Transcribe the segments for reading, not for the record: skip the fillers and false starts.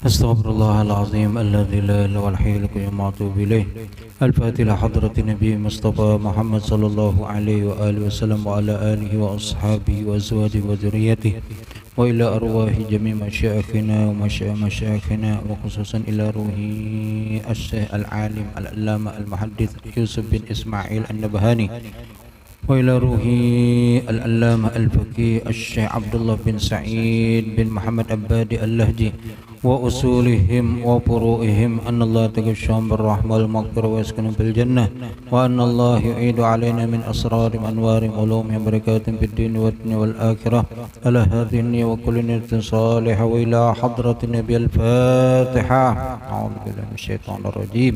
أستغفر الله العظيم الذي لا إله إلا هو الحي القيوم وأتوب إليه. الفاتحة حضرة النبي مصطفى محمد صلى الله عليه وآله وسلم وعلى آله وأصحابه وأزواجه وذريته وإلى أرواح جميع مشايخنا ومشايخنا وخصوصا إلى روح الشيخ العالم العلامة المحدث يوسف بن إسماعيل النبهاني وإلى روح العلامة الفقيه الشيخ عبد الله بن سعيد بن محمد عبادي اللهجي وأصولهم وفروعهم أن الله تغشاهم بالرحمة والمغفرة ويسكنهم بالجنة وأن الله يعيد علينا من أسرار أنوار علومهم بركات في الدين والدنيا والآخرة على هذه النية وكل نية صالحة وإلى حضرة النبي الفاتحة. أعوذ بالله من الشيطان الرجيم.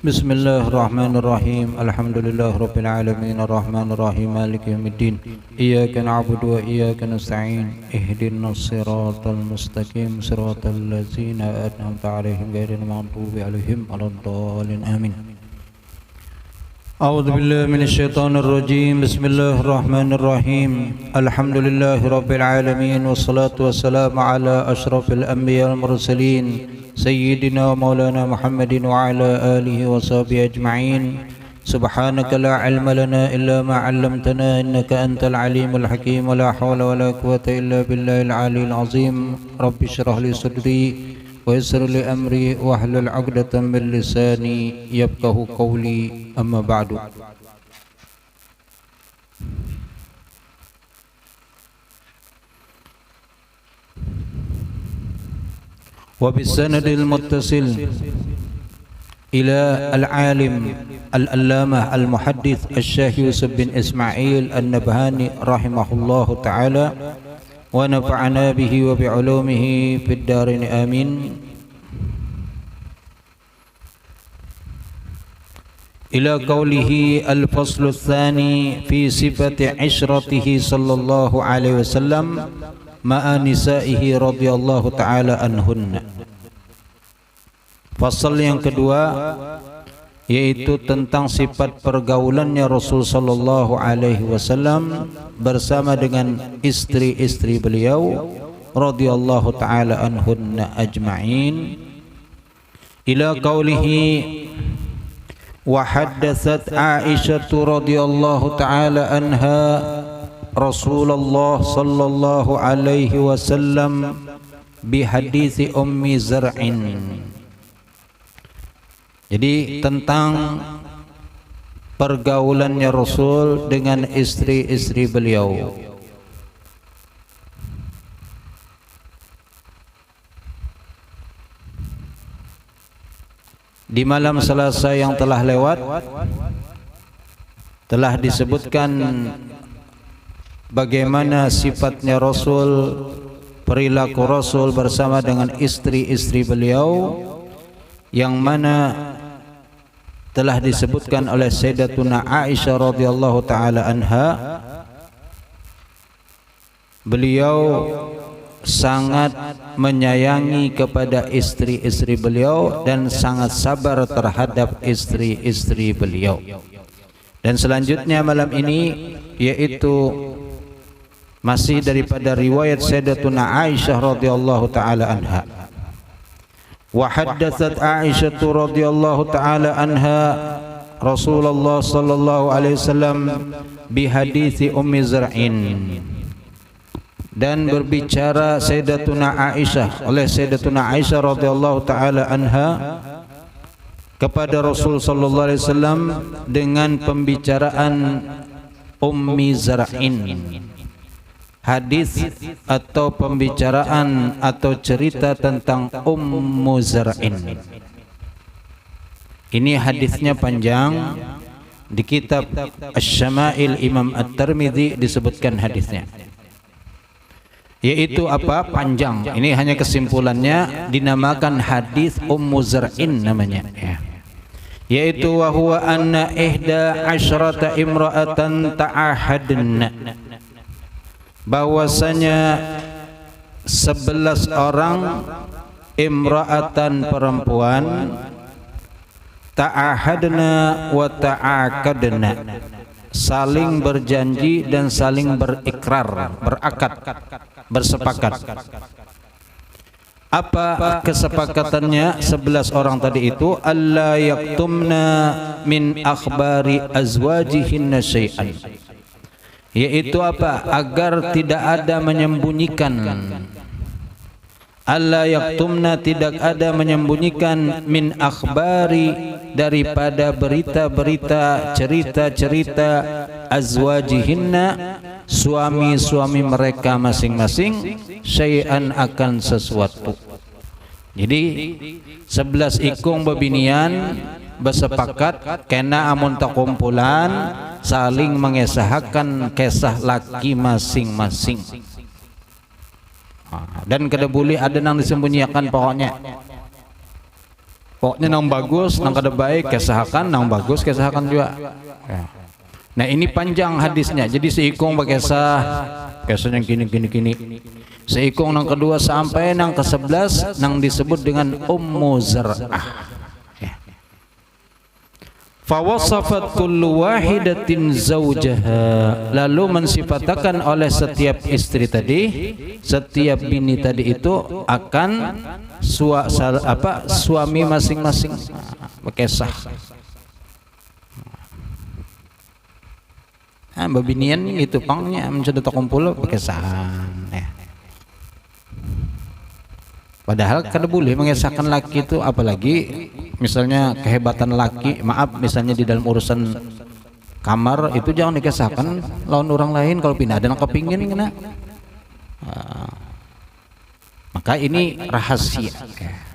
بسم الله الرحمن الرحيم. الحمد لله رب العالمين الرحمن الرحيم مالك يوم الدين إياك نعبد وإياك نستعين اهدنا الصراط المستقيم صراط الذين أنعمت عليهم غير المغضوب عليهم ولا الضالين آمين. أعوذ بالله من الشيطان الرجيم. بسم الله الرحمن الرحيم. الحمد لله رب العالمين والصلاة والسلام على أشرف الأنبياء والمرسلين سيدنا ومولانا محمد وعلى آله وصحبه أجمعين. سبحانك لا علم لنا إلا ما علمتنا إنك أنت العليم الحكيم ولا حول ولا قوة إلا بالله العلي العظيم. رب اشرح لي صدري ويسر لي أمري واحلل عقدة من لساني يفقه قولي. أما بعد. وبالسند المتصل إلى العالم العلامة المحدث الشيخ يوسف بن إسماعيل النبهاني رحمه الله تعالى ونفعنا به وبعلومه في الدارين آمين. إلى قوله الفصل الثاني في صفة عشرته صلى الله عليه وسلم مع نسائه رضي الله تعالى عنهن. Fasal yang kedua yaitu tentang sifat pergaulannya Rasul sallallahu alaihi wasallam bersama dengan istri-istri beliau radhiyallahu taala anhunna ajma'in. Ila qaulihi wa haddatsat Aisyah radhiyallahu taala anha Rasulullah sallallahu alaihi wasallam bi hadits Ummi Zar'in. Jadi tentang pergaulannya Rasul dengan istri-istri beliau. Di malam Selasa yang telah lewat telah disebutkan bagaimana sifatnya Rasul, perilaku Rasul bersama dengan istri-istri beliau, yang mana telah disebutkan oleh Sayyidatuna Aisyah radhiyallahu taala anha. Beliau sangat menyayangi kepada istri-istri beliau dan sangat sabar terhadap istri-istri beliau. Dan selanjutnya malam ini yaitu masih daripada riwayat Sayyidatuna Aisyah radhiyallahu taala anha. Wa haddatsat Aisyah radhiyallahu taala anha Rasulullah sallallahu alaihi wasallam bi hadits Ummi Zar'in. Dan berbicara Sayyidatuna Aisyah oleh Sayyidatuna Aisyah radhiyallahu taala anha kepada Rasul sallallahu alaihi wasallam dengan pembicaraan Ummi Zar'in. Hadis atau pembicaraan atau cerita tentang Ummu Zar'in. Ini hadisnya panjang. Di kitab Asy-Syama'il Imam At-Tirmidzi disebutkan hadisnya. Yaitu apa? Panjang. Ini hanya kesimpulannya, dinamakan hadis Ummu Zar'in namanya. Yaitu wa huwa anna ihda asyrata imra'atan ta'ahadna. Bahwasanya 11 orang imra'atan perempuan ta'ahadna wa ta'akadna, saling berjanji dan saling berikrar, berakad, bersepakat Apa kesepakatannya 11 orang tadi itu? Alla yaktumna min akhbari azwajihinna syai'an, yaitu apa? Agar tidak ada menyembunyikan. Alla yaktumna, tidak ada menyembunyikan, min akhbari, daripada berita-berita, cerita-cerita, azwajihinna, suami-suami mereka masing-masing, syai'an, akan sesuatu. Jadi 11 ikung bebinian bersepakat kena amun takumpulan saling mengesahkan kisah laki masing-masing. Dan kada boleh ada nang disembunyikan, pokoknya nang bagus, nang kada baik kesahkan, nang bagus kesahkan juga. Nah ini panjang hadisnya. Jadi seikung berkisah yang gini. Seikung nang kedua sampai nang ke-11 nang disebut dengan Ummu Zar'ah. Fawasafat kullu wahidatin zawjaha, lalu mensifatakan oleh setiap istri tadi, setiap bini tadi itu akan suami masing-masing berkisah. Babinian itu pangnya mencoba kumpul berkisahan. Padahal kada boleh mengesahkan laki itu, apalagi misalnya kehebatan laki, maaf, misalnya di dalam urusan kamar itu jangan dikesahkan lawan orang lain kalau pindah dan kepingin kena. Maka ini rahasia.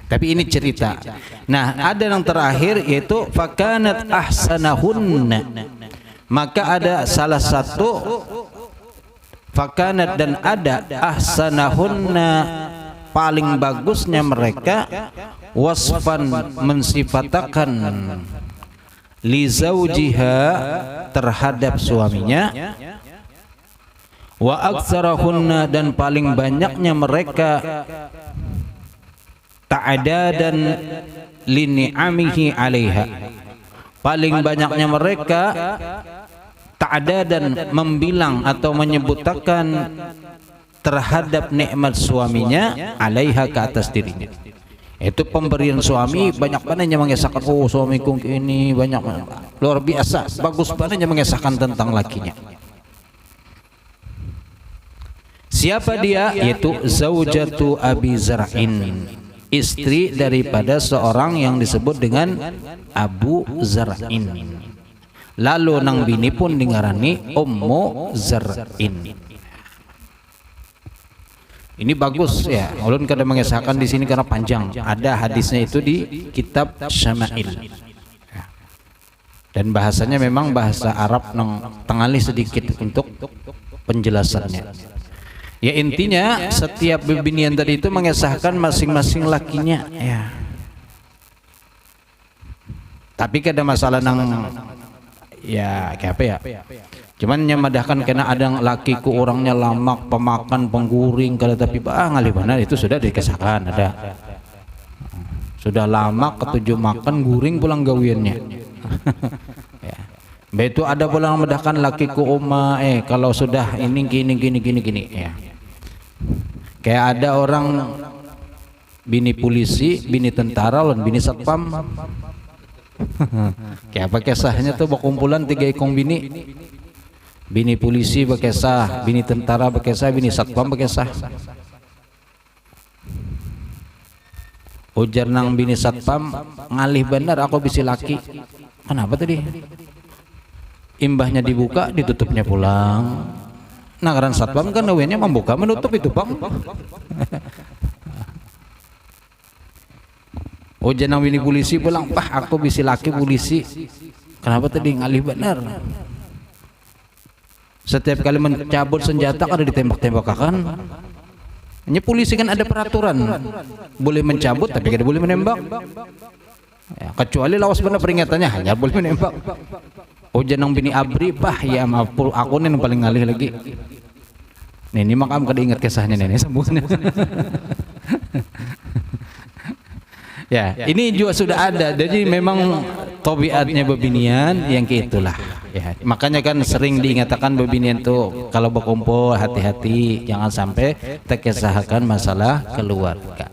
Tapi ini cerita. Nah, ada yang terakhir yaitu fakanat ahsanahunna. Maka ada salah satu fakanat dan ada ahsanahunna, paling bagusnya mereka, wasfan, mensifatakan, li zawjiha, terhadap suaminya, wa aktsarahunna, dan paling banyaknya mereka, ta'adadan li ni'amihi 'alaiha, paling banyaknya mereka ta'adadan, membilang atau menyebutkan terhadap nikmat suaminya, alaiha, ke atas dirinya. Itu pemberian suami banyak banget yang mengesahkan, oh suamiku ini banyak, luar biasa, bagus banget yang mengesahkan tentang lakinya. Siapa dia? Yaitu zaujatu Abi Zar'in, istri daripada seorang yang disebut dengan Abu Zar'in. Lalu nang bini pun dingarani Ummu Zar'in. Ini bagus ya. Ulun kada mengesahkan di sini karena panjang. Ada hadisnya itu di kitab Syama'il. Dan bahasanya memang bahasa Arab nang tengalih sedikit untuk penjelasannya. Ya intinya setiap bebinian tadi itu mengesahkan masing-masing lakinya ya. Tapi kada masalah nang ya kayak apa ya? Cuman nyamadahkan kena ada lakiku orangnya lamak, pemakan, pengguring, kada tapi ngalih benar itu sudah dikesahkan ada. Sudah lama ketujuh makan, guring pulang gawiannya. Ya. Begitu ada pulang medahkan lakiku oma, kalau sudah ini gini ya. Kayak ada orang bini polisi, bini tentara, lawan bini satpam. Kayak apa kisahnya tuh berkumpulan 3 ikong bini. Bini polisi berkisah, bini tentara berkisah, bini satpam berkisah. Ujar nang bini satpam, ngalih benar aku bisi laki. Kenapa tadi? Imbahnya dibuka, ditutupnya pulang. Nah karena satpam kan awennya membuka menutup itu bang. Ujar nang bini polisi pulang, aku bisi laki polisi. Kenapa tadi? Ngalih benar. Setiap kali mencabut senjata ada ditembak-tembakan. Ini polisi kan ada peraturan, boleh mencabut tapi tidak boleh menembak. Ya, kecuali lawas benar peringatannya hanya boleh menembak. Oh janang bini abri, ya maaf aku nih yang paling ngalih lagi. Ini makam kada ingat kisahnya nenek sambungnya. Ya, ini juga sudah ada. Jadi memang tabiatnya bebinian yang keitulah. Ya, makanya kan sering diingatkan bebinian tuh kalau berkumpul hati-hati jangan sampai terkesahkan masalah keluarga.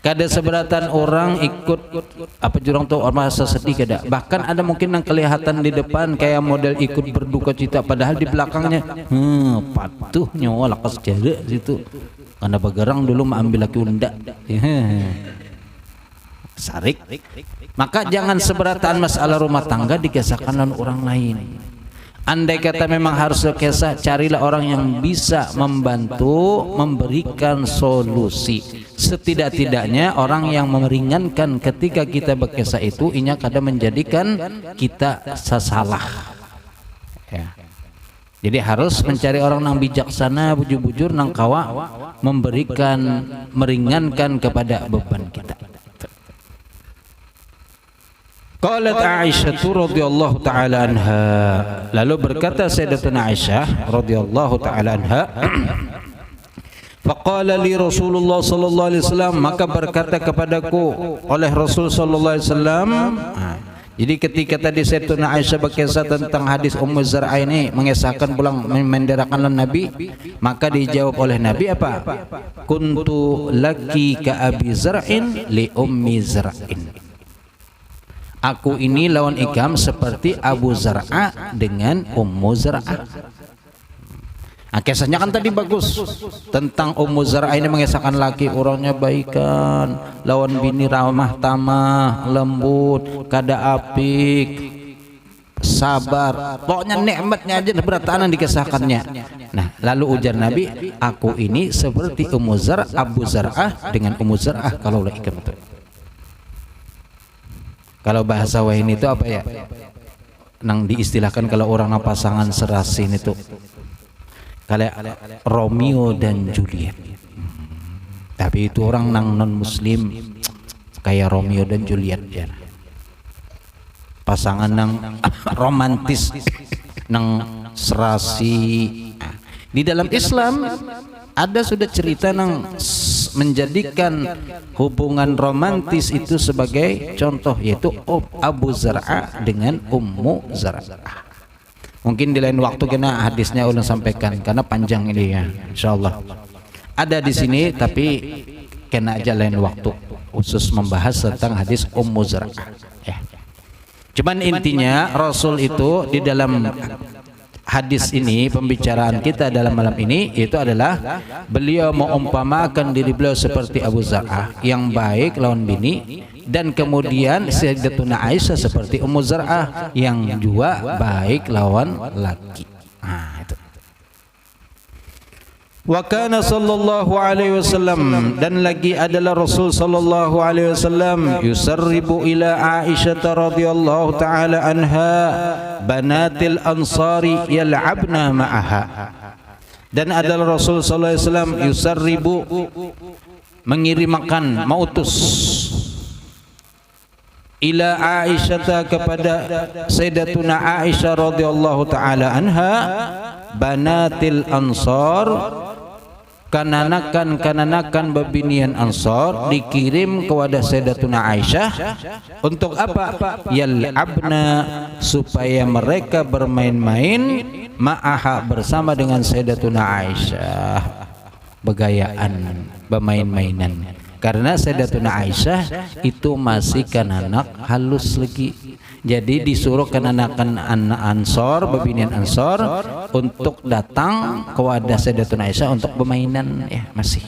Kada seberatan orang ikut apa jurang tuh masa sedih kada. Bahkan ada mungkin yang kelihatan di depan kayak model ikut berduka cita, padahal di belakangnya patuh nyawa lakas jare situ. Karena begerang dulu ambil laki unda. Sarik. Maka jangan seberatan masalah rumah tangga dikisahkan dengan orang lain. Andai kata memang harus kisah, carilah orang yang bisa membantu memberikan solusi. Setidak-tidaknya orang yang meringankan ketika kita berkisah itu inya kadang menjadikan kita salah. Ya. Jadi harus mencari orang yang bijaksana, bujur-bujur nang kawa memberikan meringankan kepada beban kita. Qalat Aisyah radhiyallahu taala anha, lalu berkata Sayyidatuna Aisyah radhiyallahu taala anha, faqala li Rasulullah sallallahu alaihi wasallam, maka berkata kepadaku oleh Rasul sallallahu alaihi wasallam. Jadi ketika tadi Sayyidatuna Aisyah berkisah tentang hadis Ummu Zar'ah ini mengisahkan pulang menderakan Nabi, maka dijawab oleh Nabi apa? Kuntu laki ka Abi Zar'in li Ummi Zar'in. Aku ini lawan ikam seperti Abu Zar'ah dengan Ummu Zar'ah. Nah, kisahnya kan tadi bagus tentang Ummu Zar'ah ini mengisahkan laki orangnya baikan, lawan bini ramah tamah, lembut, kada apik, sabar. Pokoknya nikmatnya aja beratanan dikisahkannya. Nah, lalu ujar Nabi, aku ini seperti Ummu Zar'ah, Abu Zar'ah dengan Ummu Zar'ah kalau lah ikam itu. Kalau bahasa wahin itu apa ya? Nang diistilahkan kalau orang pasangan serasin itu kayak Romeo dan Juliet. Tapi itu orang nang non muslim kayak Romeo dan Juliet ya. Pasangan nang romantis nang serasi. Di dalam Islam ada sudah cerita nang menjadikan hubungan romantis itu sebagai contoh, yaitu Abu Zar'ah dengan Ummu Zar'ah. Mungkin di lain waktu kena hadisnya ulang sampaikan karena panjang ini ya, insyaallah. Ada di sini tapi kena aja lain waktu khusus membahas tentang hadis Ummu Zar'ah. Ya. Cuman intinya Rasul itu di dalam hadis ini, pembicaraan kita dalam malam ini itu adalah beliau mengumpamakan diri beliau seperti Abu Zar'ah yang baik lawan bini, dan kemudian Sayyidatuna Aisyah seperti Ummu Zar'ah yang juga baik lawan laki. Nah, itu. Wa kana sallallahu alaihi wasallam, dan lagi adalah Rasul sallallahu alaihi wasallam yusarribu ila Aisyah radhiyallahu taala anha banatil ansari yal'abna ma'aha. Dan adalah Rasul sallallahu alaihi wasallam yusarribu, mengirimkan, mautus ila Aisyah, kepada Sayyidatuna Aisyah radhiyallahu taala anha banatil ansar, kananakan babinian Ansar dikirim kepada Sayyidatuna Aisyah untuk apa? Yal'abna, supaya mereka bermain-main ma'aha, bersama dengan Sayyidatuna Aisyah, begayaan, bermain-mainan. Karena Sayyidatuna Aisyah itu masih kananak halus lagi. Jadi disuruh kenanakan anak Ansor, babinian Ansor untuk datang kepada Sayyidatuna Aisyah untuk bermainan ya, masih.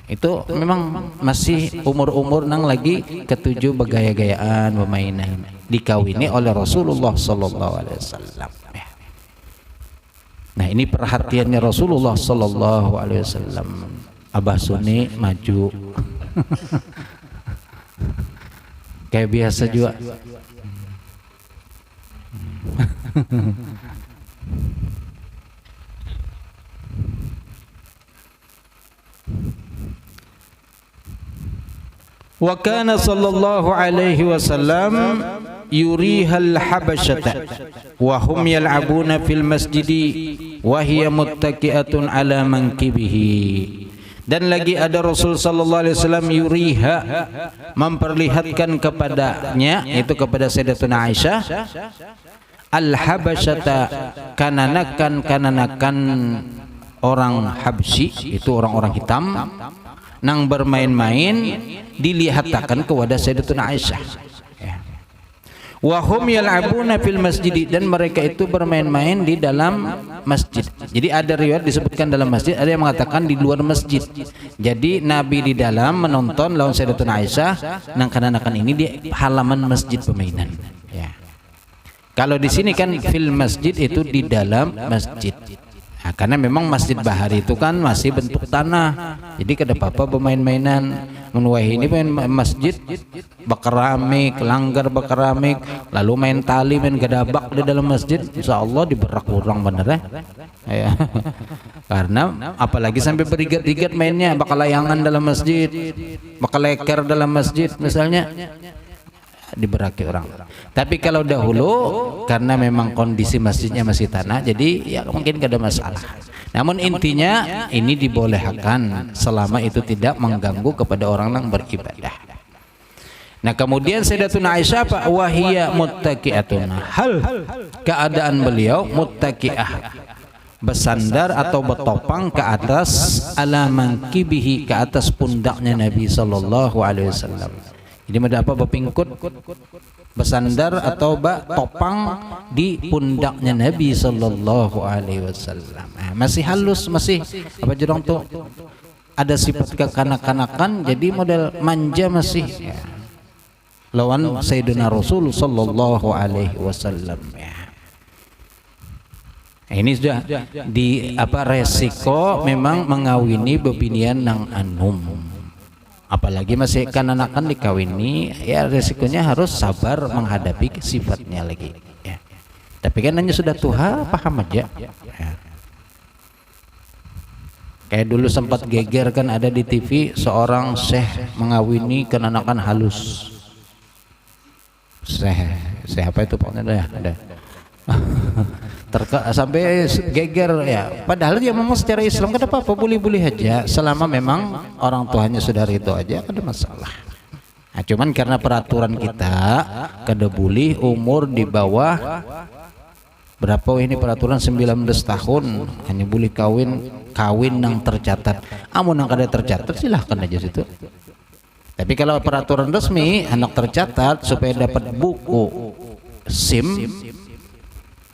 Itu memang masih umur-umur nang lagi ketujuh bergaya-gayaan, bermainan, dikawini oleh Rasulullah sallallahu alaihi wasallam. Nah, ini perhatiannya Rasulullah sallallahu alaihi wasallam. Abah Suni maju. Kayak biasa juga. Wa kana sallallahu alaihi wasallam yurihal habasyata wa hum yal'abuna fil masjidi wa hiya muttaqi'atun ala mankibihi. Dan lagi ada Rasul sallallahu alaihi wasallam yuriha, memperlihatkan kepadanya, itu kepada Sayyidatuna Aisyah, al-habasyata, kananakan orang Habsyi, itu orang-orang hitam, nang bermain-main dilihatkan kepada Sayyidatuna Aisyah. Wa hum yal'abuna fil masjid, dan mereka itu bermain-main di dalam masjid. Jadi ada riwayat disebutkan dalam masjid, ada yang mengatakan di luar masjid. Jadi Nabi di dalam menonton lawan Sayyidatuna Aisyah nang kanakan ini di halaman masjid permainan. Ya. Kalau di sini kan fil masjid itu di dalam masjid. Nah, karena memang Masjid Bahari itu kan masih bentuk tanah, jadi kada apa-apa bermain-mainan. Menuai ini main masjid berkeramik, langgar berkeramik, lalu main tali, main gadabak di dalam masjid, insya Allah diberak kurang bener ya. Karena apalagi sampai berigat-igat mainnya, bakal layangan dalam masjid, bakal leker dalam masjid misalnya, diberaki orang. Tapi kalau dahulu karena memang kondisi masjidnya masih tanah, jadi ya mungkin gak ada masalah. Namun intinya ini dibolehkan selama itu tidak mengganggu kepada orang yang beribadah. Nah kemudian Sayyidatuna Aisyah apa? Wahiyya muttaqi'atun, hal keadaan beliau muttaqi'ah, bersandar atau bertopang ke atas ala mankibihi, ke atas pundaknya Nabi sallallahu alaihi wasallam. Jadi ada apa, berpingkut, bersandar atau topang di pundaknya Nabi sallallahu alaihi wasallam. Masih halus, masih apa jurang tuh, ada sifat kekanak-kanakan, jadi model manja masih ya. Lawan Sayyidina Rasul sallallahu alaihi wasallam ya. Ini sudah di apa resiko memang mengawini bebinian nang anum. Apalagi masih kanak-kanak dikawini, ya resikonya harus sabar menghadapi sifatnya lagi ya. Tapi kan hanya sudah tua, paham aja ya. Kayak dulu sempat geger kan ada di TV seorang syekh mengawini kenakan halus. Syekh apa itu pokoknya ada. Sampai geger ya. Padahal dia memang secara Islam kan apa-apa, boleh-boleh aja selama memang orang tuanya sudah ridho aja, kan ada masalah. Nah, cuman karena peraturan kita kada boleh umur di bawah berapa ini peraturan 19 tahun hanya boleh kawin yang tercatat. Amun yang kada tercatat silahkan aja situ. Tapi kalau peraturan resmi anak tercatat supaya dapat buku SIM,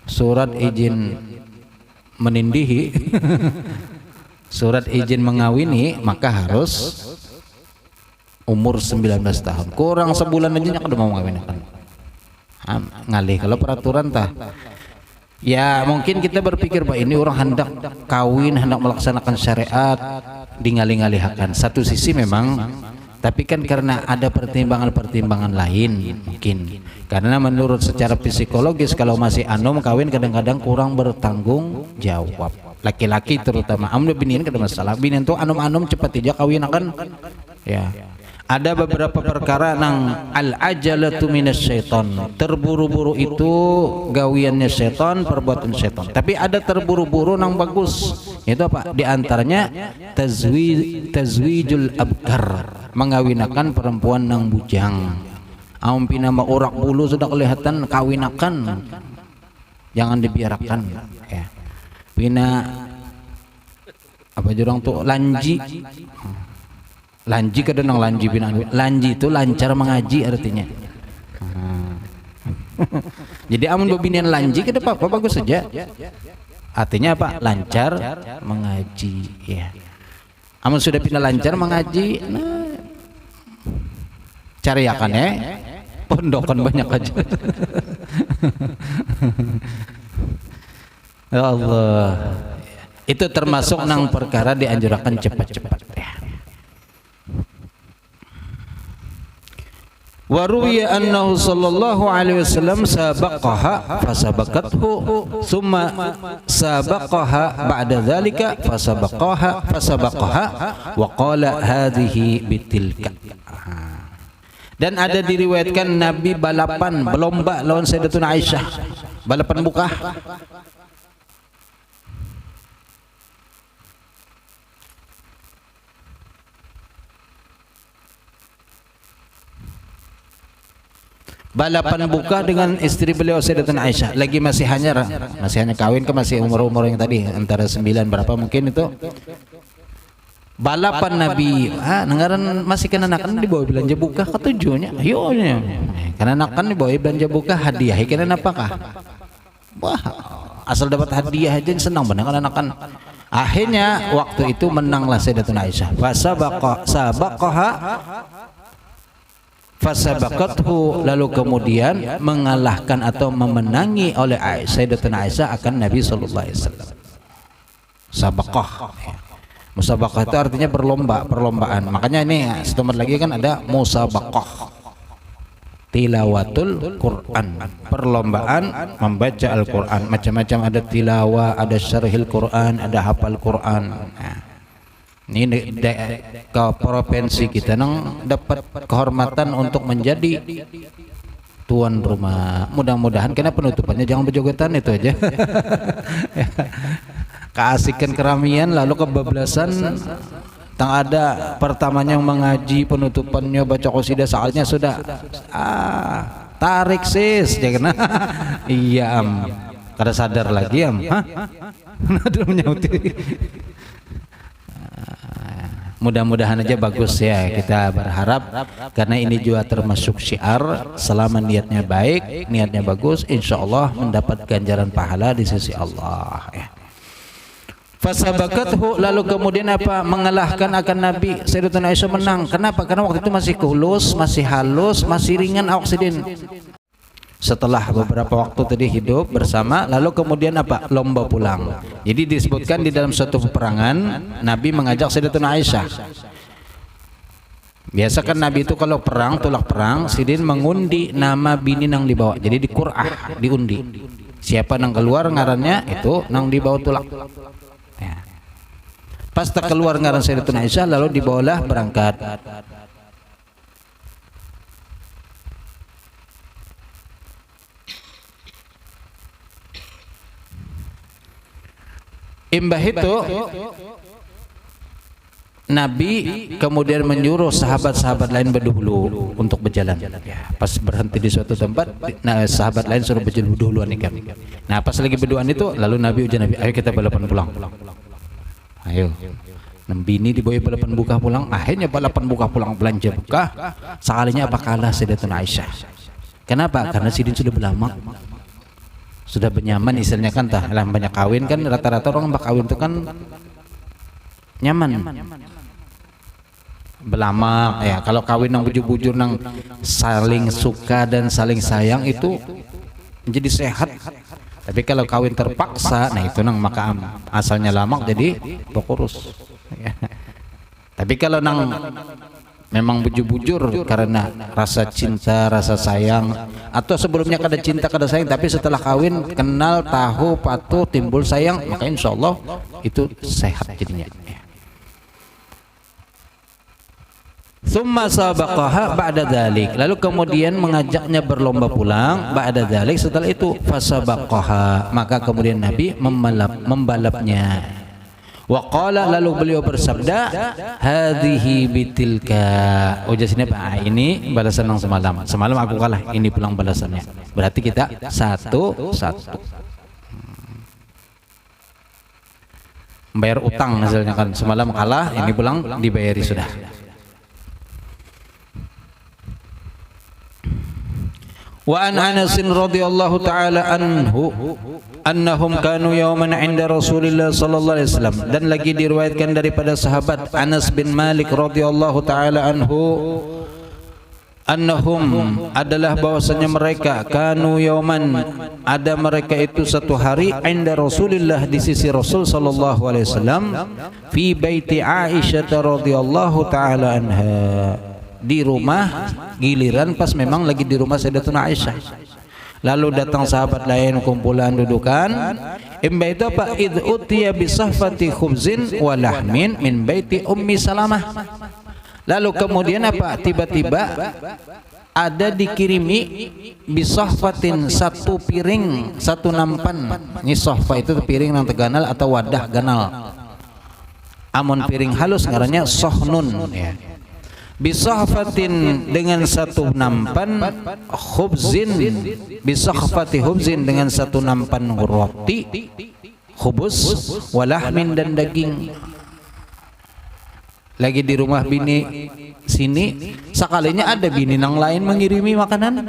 surat izin menindihi, surat izin mengawini, maka harus umur 19 tahun. Kurang sebulan aja udah mau mengawinkan. Ngalih kalau peraturan tah. Ya mungkin kita berpikir bahwa ini orang hendak kawin, hendak melaksanakan syariat, dingalih-ngalihakan. Satu sisi memang, tapi kan karena ada pertimbangan-pertimbangan lain mungkin. Karena menurut secara psikologis kalau masih anum kawin kadang-kadang kurang bertanggung jawab. Laki-laki terutama, ambil binian kada masalah. Binian tuh anum-anum cepat aja kawin akan. Ya. Ada beberapa perkara nang al-ajalatu minasyaiton. Terburu-buru itu gawiannya setan, perbuatan setan. Tapi ada terburu-buru nang bagus. Itu apa? Di antaranya tazwijul abkar, mengawinakan perempuan nang bujang. Ampina ma urak bulu sudah kelihatan, kawinakan. Jangan dibiarkan ya. Pina apa jurang tuh lanji. Lanji kadang nang lanji bina. Lanji itu lancar mengaji artinya. Jadi amun bebinian lanji kada apa-apa, bagus saja. Artinya apa? Lancar mengaji ya. Amun sudah pindah lancar mengaji, nah cariakan ya. Pondokan banyak aja. Ya Allah. Itu termasuk nang perkara dianjurkan cepat-cepat ya. Wa ruwiya annahu sallallahu alaihi wasallam sabaqaha fasabaqathu thumma sabaqaha ba'da dhalika fasabaqaha wa qala hadhihi bitilka. Dan ada diriwayatkan Nabi balapan berlomba lawan Sayyidatuna Aisyah, balapan buka. Balapan buka dengan istri beliau Sayyidatuna Aisyah, lagi masih hanya kawin ke masih umur-umur yang tadi antara 9 berapa mungkin itu balapan Nabi nanggaran masih kenanakan dibawa belanja buka ketujuhnya ayo kenanakan dibawa belanja buka hadiah kena apakah wah asal dapat hadiah aja senang benar kenanakan. Akhirnya waktu itu menanglah Sayyidatuna Aisyah. Fasabaqathu, lalu kemudian mengalahkan atau memenangi oleh Sayyidatuna Aisyah akan Nabi sallallahu alaihi wasallam. Sabaqah. Musabaqah itu artinya perlombaan. Makanya ini setempat lagi kan ada musabaqah. Tilawatul Quran, perlombaan membaca Al-Quran. Macam-macam, ada tilawah, ada syarhil Quran, ada hafal Quran. Nah, ini ke provinsi kita nang dapat kehormatan untuk menjadi tuan rumah. Mudah-mudahan karena penutupannya jangan berjogetan itu aja. Keasikan keramian lalu kebablasan. Tang ada pertamanya yang mengaji, penutupannya baca qasidah, saatnya sudah tarik sis jangan. Iya kada sadar lagi Aduh menyauti. Mudah-mudahan aja bagus ya, kita berharap karena ini juga termasuk syiar, selama niatnya baik, niatnya bagus, insya Allah mendapat ganjaran pahala di sisi Allah ya. Fasabaqathu, lalu kemudian apa, mengalahkan akan Nabi. Sayyidatuna Aisyah menang. Kenapa? Karena waktu itu masih kulus, masih halus, masih ringan oksigen. Setelah beberapa waktu tadi hidup bersama, lalu kemudian apa, lomba pulang. Jadi disebutkan di dalam suatu peperangan Nabi mengajak Sayyidatuna Aisyah. Biasa kan Nabi itu kalau perang, tulak perang, sidin mengundi nama bini nang dibawa. Jadi di Qur'ah, diundi. Siapa nang keluar ngarannya itu nang dibawa tulak. Ya. Pas tak keluar ngaran Sayyidatuna Aisyah, lalu dibawalah berangkat. Imbah itu Nabi kemudian menyuruh sahabat-sahabat lain berdahulu untuk berjalan. Ya, pas berhenti di suatu tempat, nah sahabat lain suruh berjalan duluan nih kami. Nah pas lagi berduaan itu, lalu Nabi ujar Nabi, ayo kita balapan pulang. Ayo. Bini dibawa balapan buka pulang. Akhirnya balapan buka pulang, belanja buka. Sekalinya apa kalah Sayyidatuna Aisyah. Kenapa? Karena sidin sudah berlama, sudah benyaman istilahnya kan, tah lah banyak kawin kan, rata-rata orang kawin itu kan nyaman. Belama ya, kalau kawin nang bujur-bujur nang saling suka dan saling sayang itu menjadi sehat. Tapi kalau kawin terpaksa, nah itu nang maka asalnya lama jadi bokurus ya. Tapi kalau nang memang bujur-bujur karena rasa cinta, rasa sayang, atau sebelumnya kada cinta kada sayang, tapi setelah kawin kenal, tahu, patuh, timbul sayang, maka insya Allah itu sehat jadinya. Tsumma sabaqaha ba'da dzalik, lalu kemudian mengajaknya berlomba pulang. Ba'da dzalik, setelah itu fasabaqaha, maka kemudian Nabi membalapnya. Wa qala, lalu beliau bersabda, hadhihi bitilka. Ujar sini Pak, ini balasan yang semalam. Semalam aku kalah, ini pulang balasannya. Berarti kita satu. Bayar utang hasilnya kan. Semalam kalah, ini pulang dibayari sudah. Wa an Anas radhiyallahu taala anhu annahum kanu yawman 'inda Rasulillah sallallahu alaihi wasallam, dan lagi diriwayatkan daripada sahabat Anas bin Malik radhiyallahu taala anhu, annahum adalah bahwasanya mereka, kanu yawman ada mereka itu satu hari, 'inda Rasulillah di sisi Rasul sallallahu alaihi wasallam, fi baiti Aisyah radhiyallahu taala anha, di rumah giliran pas memang lagi di rumah Sayyidatuna Aisyah. Lalu datang sahabat lain, kumpulan dudukan. Imba itu apa? Idh utiya bisahfati khubzin wa lahmin min baiti Ummi Salamah. Lalu kemudian apa? Tiba-tiba ada dikirimi bisahfatin, satu piring, satu nampan. Ini sahfa itu piring yang terganal atau wadah ganal. Amun piring halus ngarannya sohnun ya. Bisahfatin dengan satu nampan, khubzin bisahfati khubzin dengan satu nampan roti khubus, walahmin dan daging. lagi di rumah bini sini, sekalinya ada bini nang lain mengirimi makanan.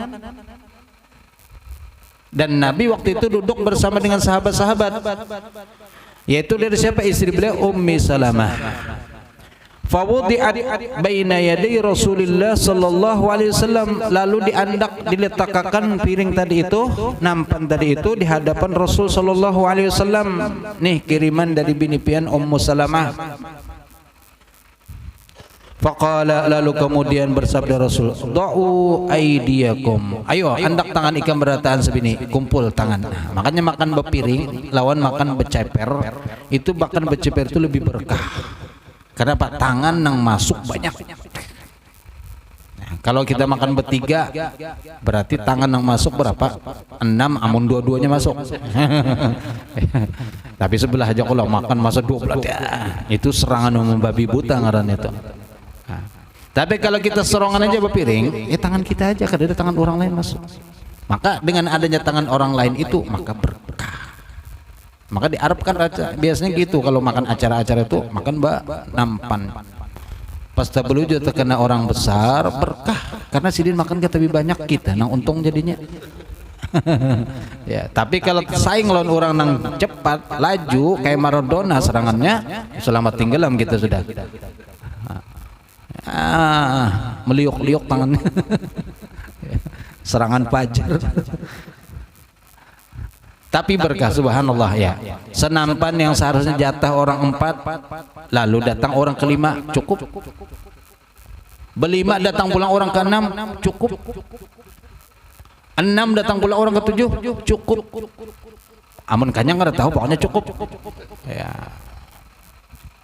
Dan Nabi waktu itu duduk bersama dengan sahabat-sahabat, yaitu dari siapa? Istri beliau Ummi Salamah. Fawudi'at baina yaday Rasulillah sallallahu alaihi wasallam, lalu diletakkan piring tadi itu, nampan tadi itu di hadapan Rasul sallallahu alaihi wasallam. Nih kiriman dari bini pian Ummu Salamah. Faqala, lalu kemudian bersabda Rasul, "Da'u aydiyakum." Ayo, andak tangan ikan berataan sebini, kumpul tangan. Nah, makanya makan bepiring lawan makan beceper, itu makan beceper itu lebih berkah. Karena Pak, tangan nang masuk banyak. Nah, kalau kita makan bertiga, berarti tangan nang masuk berapa? 6, amun dua-duanya masuk. Tapi sebelah aja kalau makan masa 12, ya, itu serangan membabi buta ngaran itu. Nah, tapi kalau kita serongan aja berpiring, ya tangan kita aja, kada ada tangan orang lain masuk. Maka dengan adanya tangan orang lain itu, maka berkah. Maka di Arab kan biasanya gitu, kalau makan acara-acara itu makan nampan. Pas tabelu juga terkena orang besar, berkah. Karena sidin makan kita lebih banyak kita, nang untung jadinya. Ya, tapi kalau saing lawan orang nang cepat, laju kayak Maradona serangannya, selamat tinggalam kita sudah. Meliuk-liuk tangannya. Serangan fajar. Tapi berkah, subhanallah ya. Senampan yang seharusnya jatah orang 4, lalu datang orang kelima, cukup. Berlima datang pulang orang ke-6, cukup. 6 datang pulang orang ke-7, cukup. Amun kanyang nggak tahu, pokoknya cukup. Ya.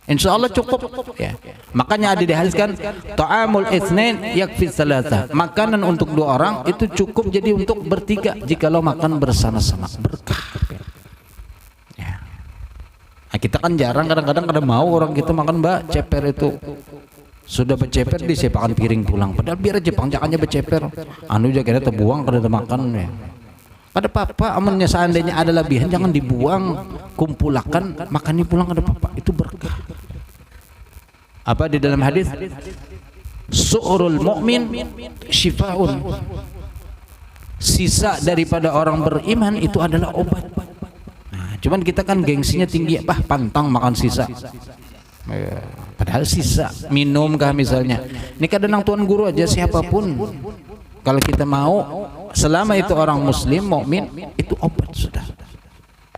Insya Allah cukup ya. Makanya ada dihadiskan ta'amul itsnain yakfi salatah, makanan untuk 2 orang itu cukup jadi untuk bertiga jikalau makan bersama-sama, berkah ya. Nah, kita kan jarang, kadang-kadang kada mau orang kita makan ceper itu, sudah berceper disepakan piring pulang, padahal biar aja panjakannya berceper anu aja kira terbuang kada makan ya. Kada apa-apa, amannya seandainya ada lebihan jangan dibuang, kumpulakan, makani pulang, kada apa-apa, itu berkah. Apa di dalam hadis? Su'rul mu'min syifaun. Sisa daripada orang beriman itu adalah obat. Nah, cuman kita kan gengsinya tinggi, pantang makan sisa. Padahal sisa minum kah misalnya. Ini kadang tuan guru aja siapapun, kalau kita mau, selama itu orang muslim mukmin, itu obat sudah.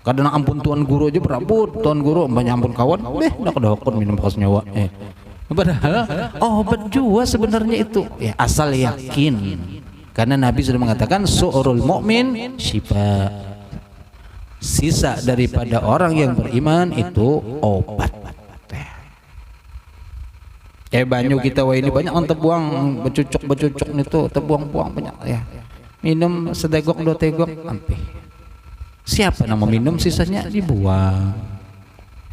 Kadang ampun tuan guru aja berabut, tuan guru banyak ampun kawan, nak kedokon minum khas nyawa. Padahal obat juga sebenarnya itu. Ya, asal yakin. Karena Nabi sudah mengatakan su'rul mu'min syifa. Sisa daripada orang yang beriman itu obat. Banyu kita ini banyak yang terbuang, bercucuk itu terbuang-buang banyak ya. Minum setegok 2 tegok ampe. Siapa yang mau minum sisanya dibuang.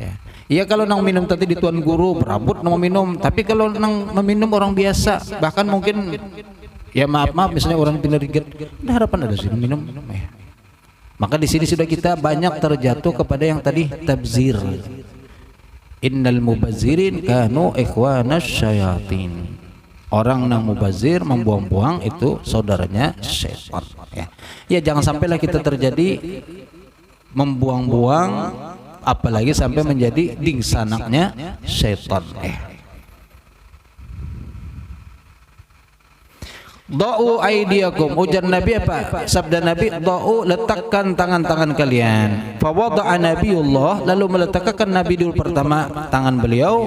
Ya. Iya kalau nang minum tadi di tuan guru berabut nang minum, tapi kalau nang meminum orang biasa, bahkan mungkin ya maaf misalnya orang pindah-pindah, ada harapan ada sih minum ya. Maka di sini sudah kita banyak terjatuh kepada yang tadi tabzir. Innal mubazzirin kanu ikhwanas syayatin. Orang yang mubazir membuang-buang itu saudaranya syaitan ya. Ya jangan sampailah kita terjadi membuang-buang, apalagi sampai menjadi dingsanaknya syaitan. Da'u aydiyakum, ujar Nabi apa? Sabda Nabi, da'u, letakkan tangan-tangan kalian. Fa wada'a Nabiullah, lalu meletakkan Nabi dulu pertama tangan beliau,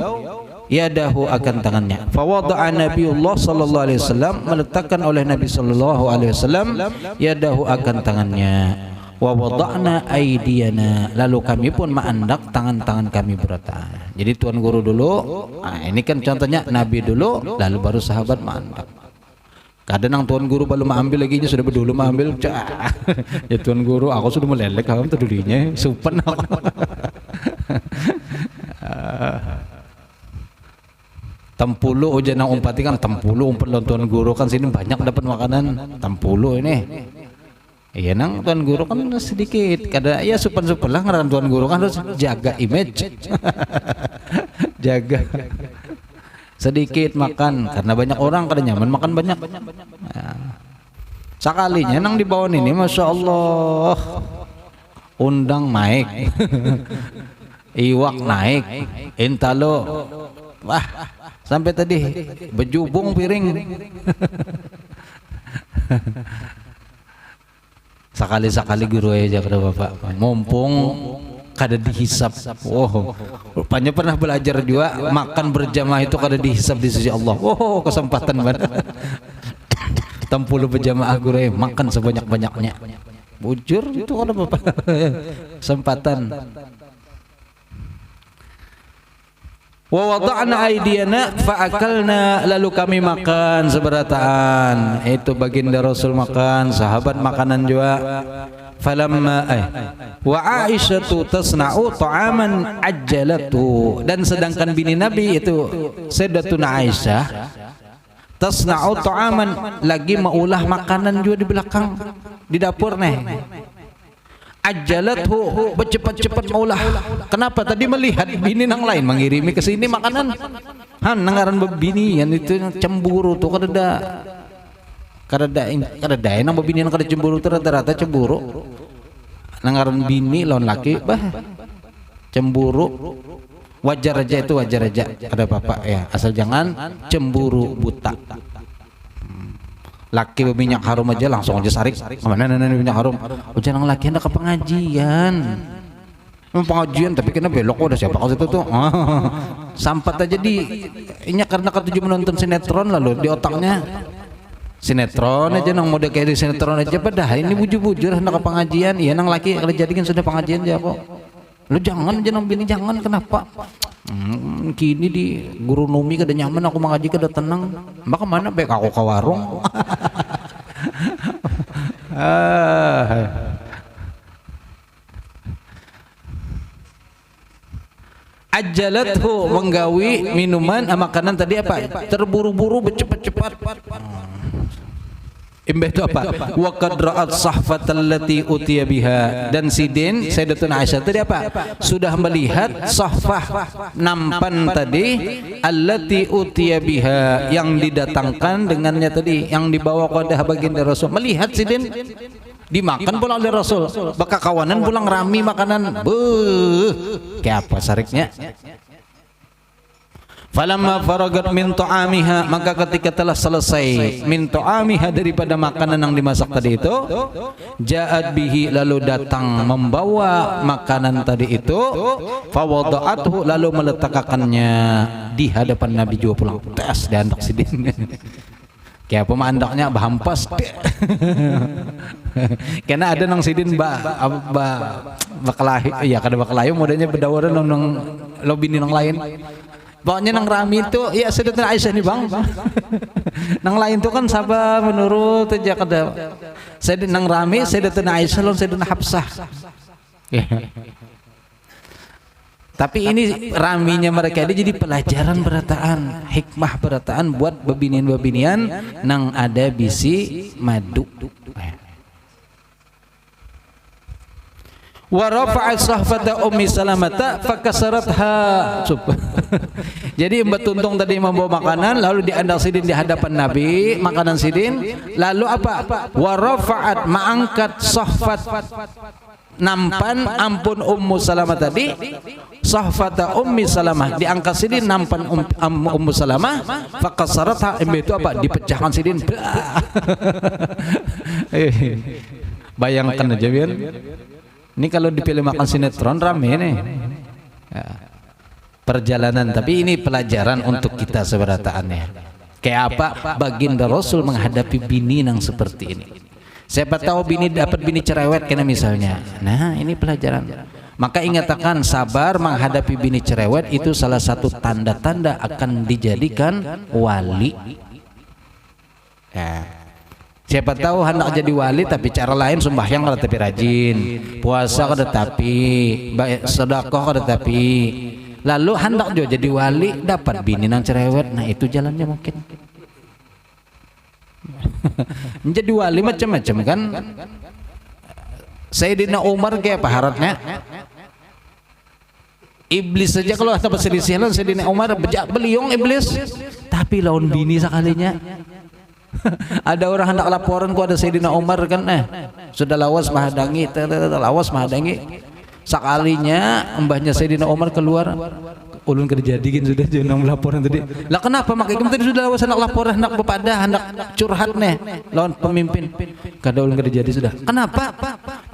yadahu akan tangannya. Fa wada'a Nabiullah sallallahu alaihi wasallam, meletakkan oleh Nabi sallallahu alaihi wasallam yadahu akan tangannya. Wa wada'na aydiyana, lalu kami pun mengandak tangan-tangan kami berataan. Jadi tuan guru dulu, nah ini kan contohnya Nabi dulu, lalu baru sahabat mengandak. Kadang tuan guru baru mengambil lagi sudah berdulu mengambil, ya tuan guru aku sudah melelek kamu terdulinya supen aku. Tempulu ujian nang umpati kan tempulu umpat tuan guru kan sini banyak dapat makanan tempulu ini. Iya nang tuan guru kan sedikit, kada ya supen-supen lah ngaran tuan guru kan harus jaga image, jaga. sedikit makan karena banyak orang kada nyaman makan banyak. Sekalinya nang di bawah ini Masya Allah undang naik iwak naik intalo wah sampai tadi berjubung piring. Sekali-sekali guru aja kepada bapak mumpung kada dihisap. Oh, rupanya pernah belajar juga makan berjamaah itu kada dihisap di sisi Allah. Oh, kesempatan banget. 60 berjamaah guru makan sebanyak-banyaknya. Bujur itu kada bapak. Kesempatan. Wa wada'na aydiyana fa'akalna, lalu kami makan seberataan. Itu baginda Rasul makan, sahabat makanan juga. Falamma wa Aisyatu tasna'u ta'aman ajjalatu, dan sedangkan bini Nabi itu Sayyidatuna Aisyah tasna'u ta'aman lagi maulah makanan juga di belakang di dapur nih. Ajjalathu bercepat-cepat maulah. Kenapa? Tadi melihat bini nang lain mengirimi ke sini makanan. Han nangaran bini yang itu cemburu tuh kada nang bini yang kada cemburu tuh rata-rata cemburu. Nangaran bini lawan laki bah cemburu. Wajar aja itu, wajar aja. Ada bapak ya, asal jangan cemburu buta. Laki berminyak harum aja langsung aja sarik. Mana minyak harum? Ujian yang laki hendak ke pengajian. Pengajian tapi kena belok udah siapa kau itu tuh. Sampat aja di ini karena ketujuh menonton sinetron lalu di otaknya sinetron aja nang mode kayak di sinetron aja padahal ini bujur-bujur hendak ke pengajian. Iya nang laki kalau jadikan sudah pengajian aja kok. Lu jangan aja nang bini jangan kenapa? Kini di guru numi kada nyaman aku mengaji kada tenang. Maka mana baik aku ke warung. Ajjalathu menggawi minuman makanan tadi apa? Terburu-buru bercepat-cepat. Imbah itu apa? Wa qad ra'at sahfatal lati utiya biha, dan sidin Sayyidatuna Aisyah tadi apa? Sudah melihat sahfah nampan tadi allati utiya biha yang didatangkan dengannya tadi yang dibawa kepada baginda Rasul. Melihat sidin dimakan pula oleh Rasul. Baka kawanan pulang rami makanan. Beuh. Kayak apa sariknya? Falamma faragat min ta'amiha, maka ketika telah selesai min ta'amiha daripada makanan yang dimasak tadi itu, ja'at bihi, lalu datang membawa makanan tadi itu, fawada'athu, lalu meletakkannya di hadapan Nabi juga pulang. Tes diandak sidin. Kayak pemandaknya bahampas. Karena ada nang sidin bakalahi, iya kada bakalahi modenya berdawaran nang lobi nang lain. Pokoknya nang rami itu ya Sayyidatuna Aisyah nih bang. Nang lain tuh kan sabar menurut aja kada. Nang rami Sayyidatuna Aisyah lawan Sayyidatuna Hafsah. Tapi ini raminya mereka ini jadi pelajaran berataan, hikmah berataan buat bebinian-bebinian nang ada bisi madu. Wa rafa'at sahfata Ummi Salamata fakasaratha. Jadi Mbak Tuntung tadi membawa makanan lalu diandal sidin di hadapan Nabi, makanan sidin, lalu apa? Wa rafa'at, mengangkat sahfat nampan ampun Ummu Salamah tadi, sahfata Ummi Salamah diangkat sidin nampan Ummu Salamah, fakasaratha, itu apa? Dipecahkan sidin. Bayangkan aja biar. Ini kalau dipilih makan sinetron rame nih ya, perjalanan, tapi ini pelajaran untuk kita seberataannya. Kayak apa baginda Rasul menghadapi bini yang seperti ini. Siapa tahu bini dapat bini cerewet kena misalnya. Nah ini pelajaran. Maka ingatkan sabar menghadapi bini cerewet itu salah satu tanda-tanda akan dijadikan wali. Ya. Siapa tahu hendak jadi wali tapi cara lain sembahyang kada tapi rajin, puasa kada tapi, sedekah kada tapi. Lalu hendak juga jadi wali dapat bini nang cerewet. Nah itu jalannya mungkin. Menjadi wali macam-macam kan. Sayyidina Umar kayak apa harapnya? Iblis saja kalau ada perselisihan Sayyidina Umar beliung iblis, tapi lawan bini sekalinya. Ada orang hendak laporan ku ada Sayyidina Umar kan, sudah lawas mahadangi, lawas mahadangi. Sekalinya mbahnya Sayyidina Umar keluar, ulun kerjadiin sudah jangan laporan tadi. Lah kenapa makanya tadi sudah lawas hendak laporan, hendak bepada, hendak curhat lawan pemimpin. Kada ulun kerjadi sudah. Kenapa?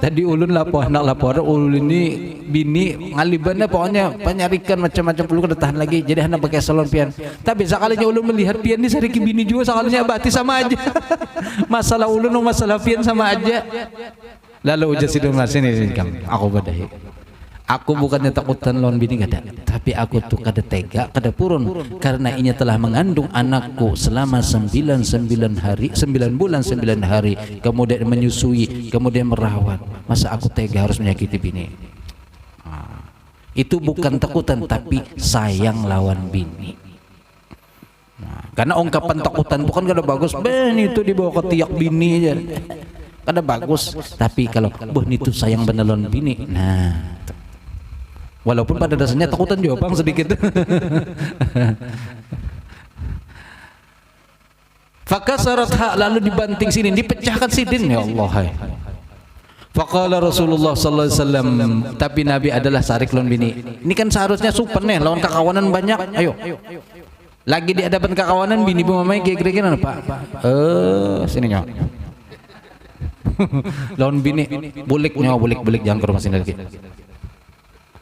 Tadi ulun hendak laporan, ulun ini bini ngalibannya pokoknya penyarikan macam-macam perlu kada tahan lagi. Jadi hendak pakai salon pian. Tapi sekalinya ulun melihat pian ini sariki bini juga, sekalinya bati sama aja. Masalah ulun masalah pian sama aja. Lalu ujar sidung sini aku badahi. Aku bukannya takutan lawan bini kada, tapi aku tuh kada tega, kada purun karena inya telah mengandung anakku selama 9 bulan 9 hari, kemudian menyusui, kemudian merawat. Masa aku tega harus menyakiti bini? Itu bukan takutan, tapi sayang lawan bini. Karena ungkapan takutan bukan kada bagus, ben itu dibawa ke tiak bini aja. Kada bagus, tapi kalau itu sayang bener lawan bini, nah walaupun pada dasarnya takutan juga bang sedikit. Fakasaratha, lalu dibanting sini, dipecahkan sidin, ya Allah. Faqala Rasulullah sallallahu alaihi wasallam, tapi Nabi adalah sarik lawan bini. Ini kan seharusnya supen lawan kakawanan banyak. Ayo. Lagi di hadapan kakawanan bini pemamai kira-kira apa? Sini nyok. Lawan bini, bulik jangan ke rumah sini lagi.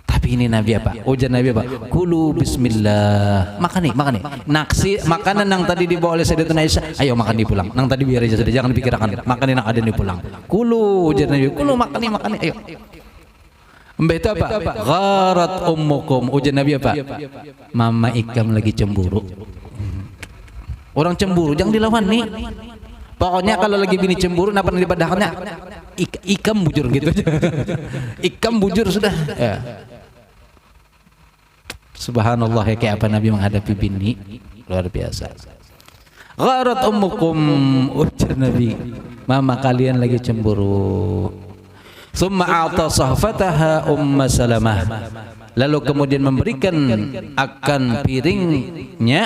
Tapi ini Nabi apa? Ujar Nabi apa? Kulu bismillah. Makan nih. Naksi makanan yang tadi dibawa oleh Sayyidatuna Aisyah. Ayo makan di pulang. Nang tadi biar aja sudah, jangan dipikirkan. Makan yang ada di pulang. Kulu, ujar Nabi. Kulu makan nih. Ayo. Mbah itu apa? Gharat ummukum. Ujar Nabi apa? Mama Ikam lagi cemburu. Orang cemburu jangan dilawan nih. Pokoknya kalau lagi bini cemburu, apa yang dipadahannya? Ikam bujur gitu aja. Ikam bujur sudah. Ya. Subhanallah, ya kayak apa Nabi menghadapi bini, luar biasa. Gharat ummukum, ujar Nabi, mama kalian lagi cemburu. Summa a'ta sahfataha Salamah. Lalu kemudian memberikan akan piringnya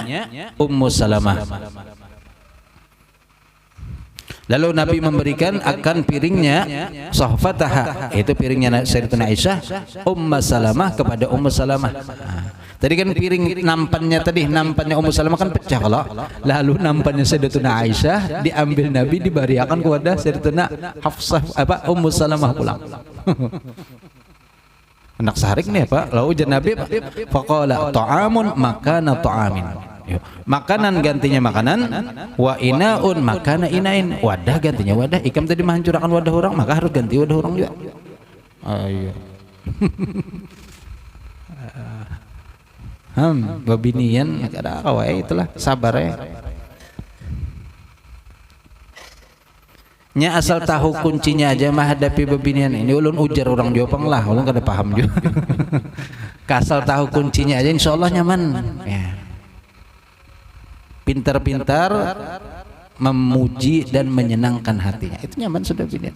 Ummu Salamah. Lalu Nabi memberikan akan piringnya sahfataha, itu piringnya Sayyidatuna Aisyah, Salamah kepada Ummu Salamah. Tadi kan piring nampannya Ummu Salamah kan pecah kalau. Lalu nampannya Sayyidatuna Aisyah diambil Nabi, dibariakan kepada Sayyidatuna Hafsah Ummu Salamah pulang. Anak sarik nih Pak. Lalu ujar Nabi faqala ta'amun makana ta'amin. Makanan gantinya makanan, wa inaun makana inain, wadah gantinya wadah. Ikam tadi menghancurkan wadah orang, maka harus ganti wadah orang juga. Ayo. Babinian ada kawai itulah sabar ya. Nya asal tahu kuncinya aja menghadapi babinian ini. Ulun ujar orang Jopang lah, ulun kada paham juga. Kasal tahu kuncinya aja, insyaallah nyaman. Ya. Pintar-pintar memuji dan menyenangkan hatinya, itu nyaman sudah bini.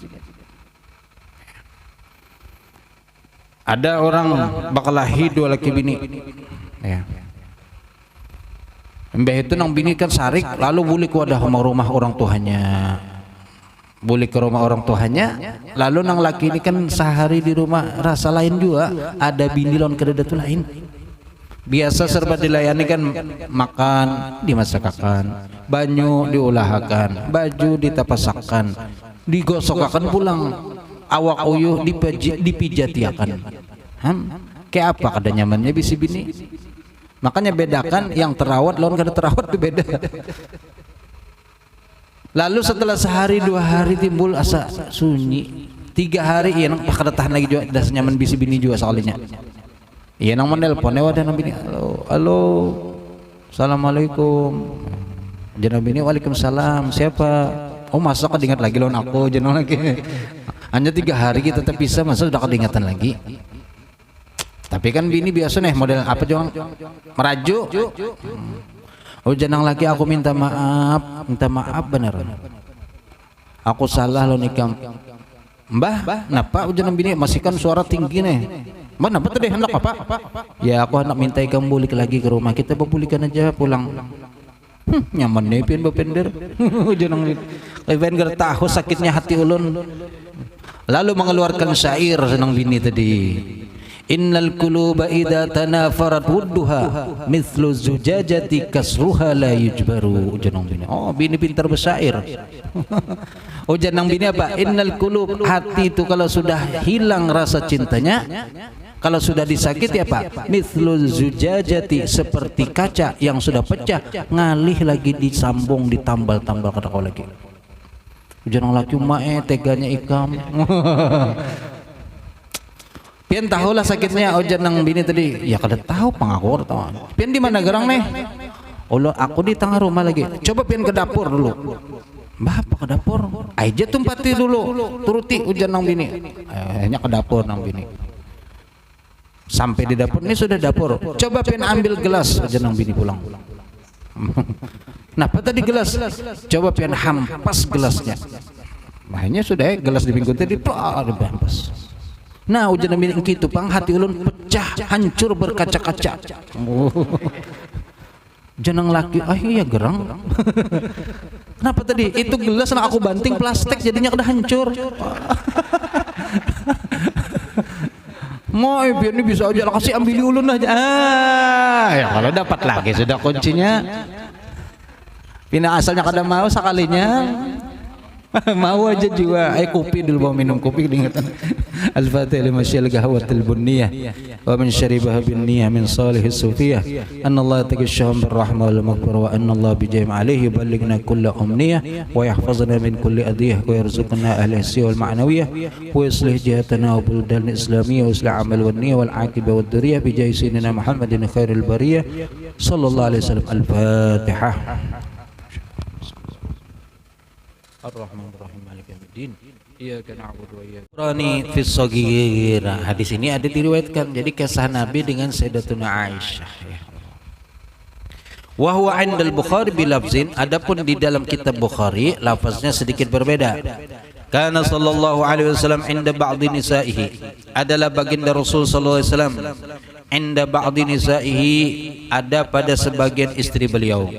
Ada orang bakal lahir dua laki bini, ya. Mbah itu nang bini kan sarik, lalu boleh ke wadah rumah orang tuanya, boleh ke rumah orang tuanya, lalu nang laki ini kan sehari di rumah rasa lain juga, ada bini lawan kedada tu lain. Biasa serba dilayani kan, makan dimasakkan, banyu diulahakan, baju ditapasakan, digosokakan pulang, awak uyuh dipijatiakan. Kayak apa kada nyamannya bisi bini? Makanya bedakan yang terawat lawan kada terawat itu beda. Lalu setelah sehari dua hari timbul asa sunyi, 3 hari iya nang kada tahan lagi juga, dah senyaman bisi bini juga soalnya. Iya nang menelpon wadah nang bini, halo, assalamualaikum. Jenah bini, waalaikumsalam. Siapa? Oh masa kadingat lagi lawan aku, jenah lagi. Hanya 3 hari kita terpisah, masa sudah kadingatan lagi. Tapi kan bini biasa nih model apa juang merajuk. Oh jenang lagi aku minta maaf bener. Aku salah lo nikam. Mbah, napa ujanang bini masih kan suara tinggi nih. Mana apa tadi hendak apa? Ya aku hendak minta kamu balik lagi ke rumah, kita berbulikan aja pulang. Nyaman nih pian bapender. Jangan pengen tahu sakitnya hati ulun. Lalu mengeluarkan syair senang bini tadi. Innal quluba idza tanafarat wudduha mithlu zujajati kasruha la yujbaru. Janang bini. Oh, bini pintar bersyair. Oh, janang bini apa? Innal qulub, hati itu kalau sudah hilang rasa cintanya, kalau sudah disakiti apa? Mithlu zujajati, seperti kaca yang sudah pecah, ngalih lagi disambung, ditambal-tambal kata kau lagi. Jangan laki mae teganya ikam. Pian tahulah sakitnya ojan nang bini tadi. Ya kada tahu pangakor tahu. Pian di mana gerang nih? Allah, aku di tengah rumah lagi. Coba pian ke dapur dulu. Bapak ke dapur. Aja tumpati dulu. Turuti ujan nang bini. Hanya ke dapur nang bini. Sampai di dapur, ini sudah dapur. Coba pian ambil gelas ujan nang bini pulang. Nah, apa tadi gelas? Coba pian hampas gelasnya. Makanya sudah gelas di pinggul tadi hampas. Nah, ujian bini gitu pang hati ulun pecah, hancur berkaca-kaca. Janang laki, iya gerang. Kenapa tadi? Itu gelas nak aku banting plastik jadinya udah hancur. Mau biar ini bisa aja kasih ambil ulun aja. Ya kalau dapat lagi sudah kuncinya. Pina asalnya kada mau sekalinya. Mau aja jiwa. Kopi dulu, mau minum kopi diingatkan. Al-Fatihah lima syil gahawatil bunniyah wa min syaribaha bin niyah min salihis sufiyah anna Allah taghashahum birrahmah wal maghfirah wa anna Allah bijam alaihi yuballighna kulla umniyah wa yahfazna min kulli adiyah wa yarzuqna ahli hissi wal ma'nawiyah wa yuslih jihatana wa buldan islamiyah wa yuslih amal wal niyah wal aqibah wad duriyah bi jahi sayyidina Muhammadin khairil bariyah sallallahu alaihi wasallam. Al-Fatihah. Ar-Rahmanir-Rahim Maliki Yaumiddin. Iyyaka na'budu wa iyyaka nasta'in. Fis shaghir. Hadis ini ada diriwayatkan jadi kisah Nabi dengan Sayyidatuna Aisyah. Wa huwa 'inda al-Bukhari bi lafzin, adapun di dalam kitab Bukhari lafaznya sedikit berbeda. Kana sallallahu alaihi wasallam 'inda ba'dhi nisa'ihi, adalah baginda Rasul sallallahu alaihi wasallam 'inda ba'dhi nisa'ihi, ada pada sebagian istri beliau.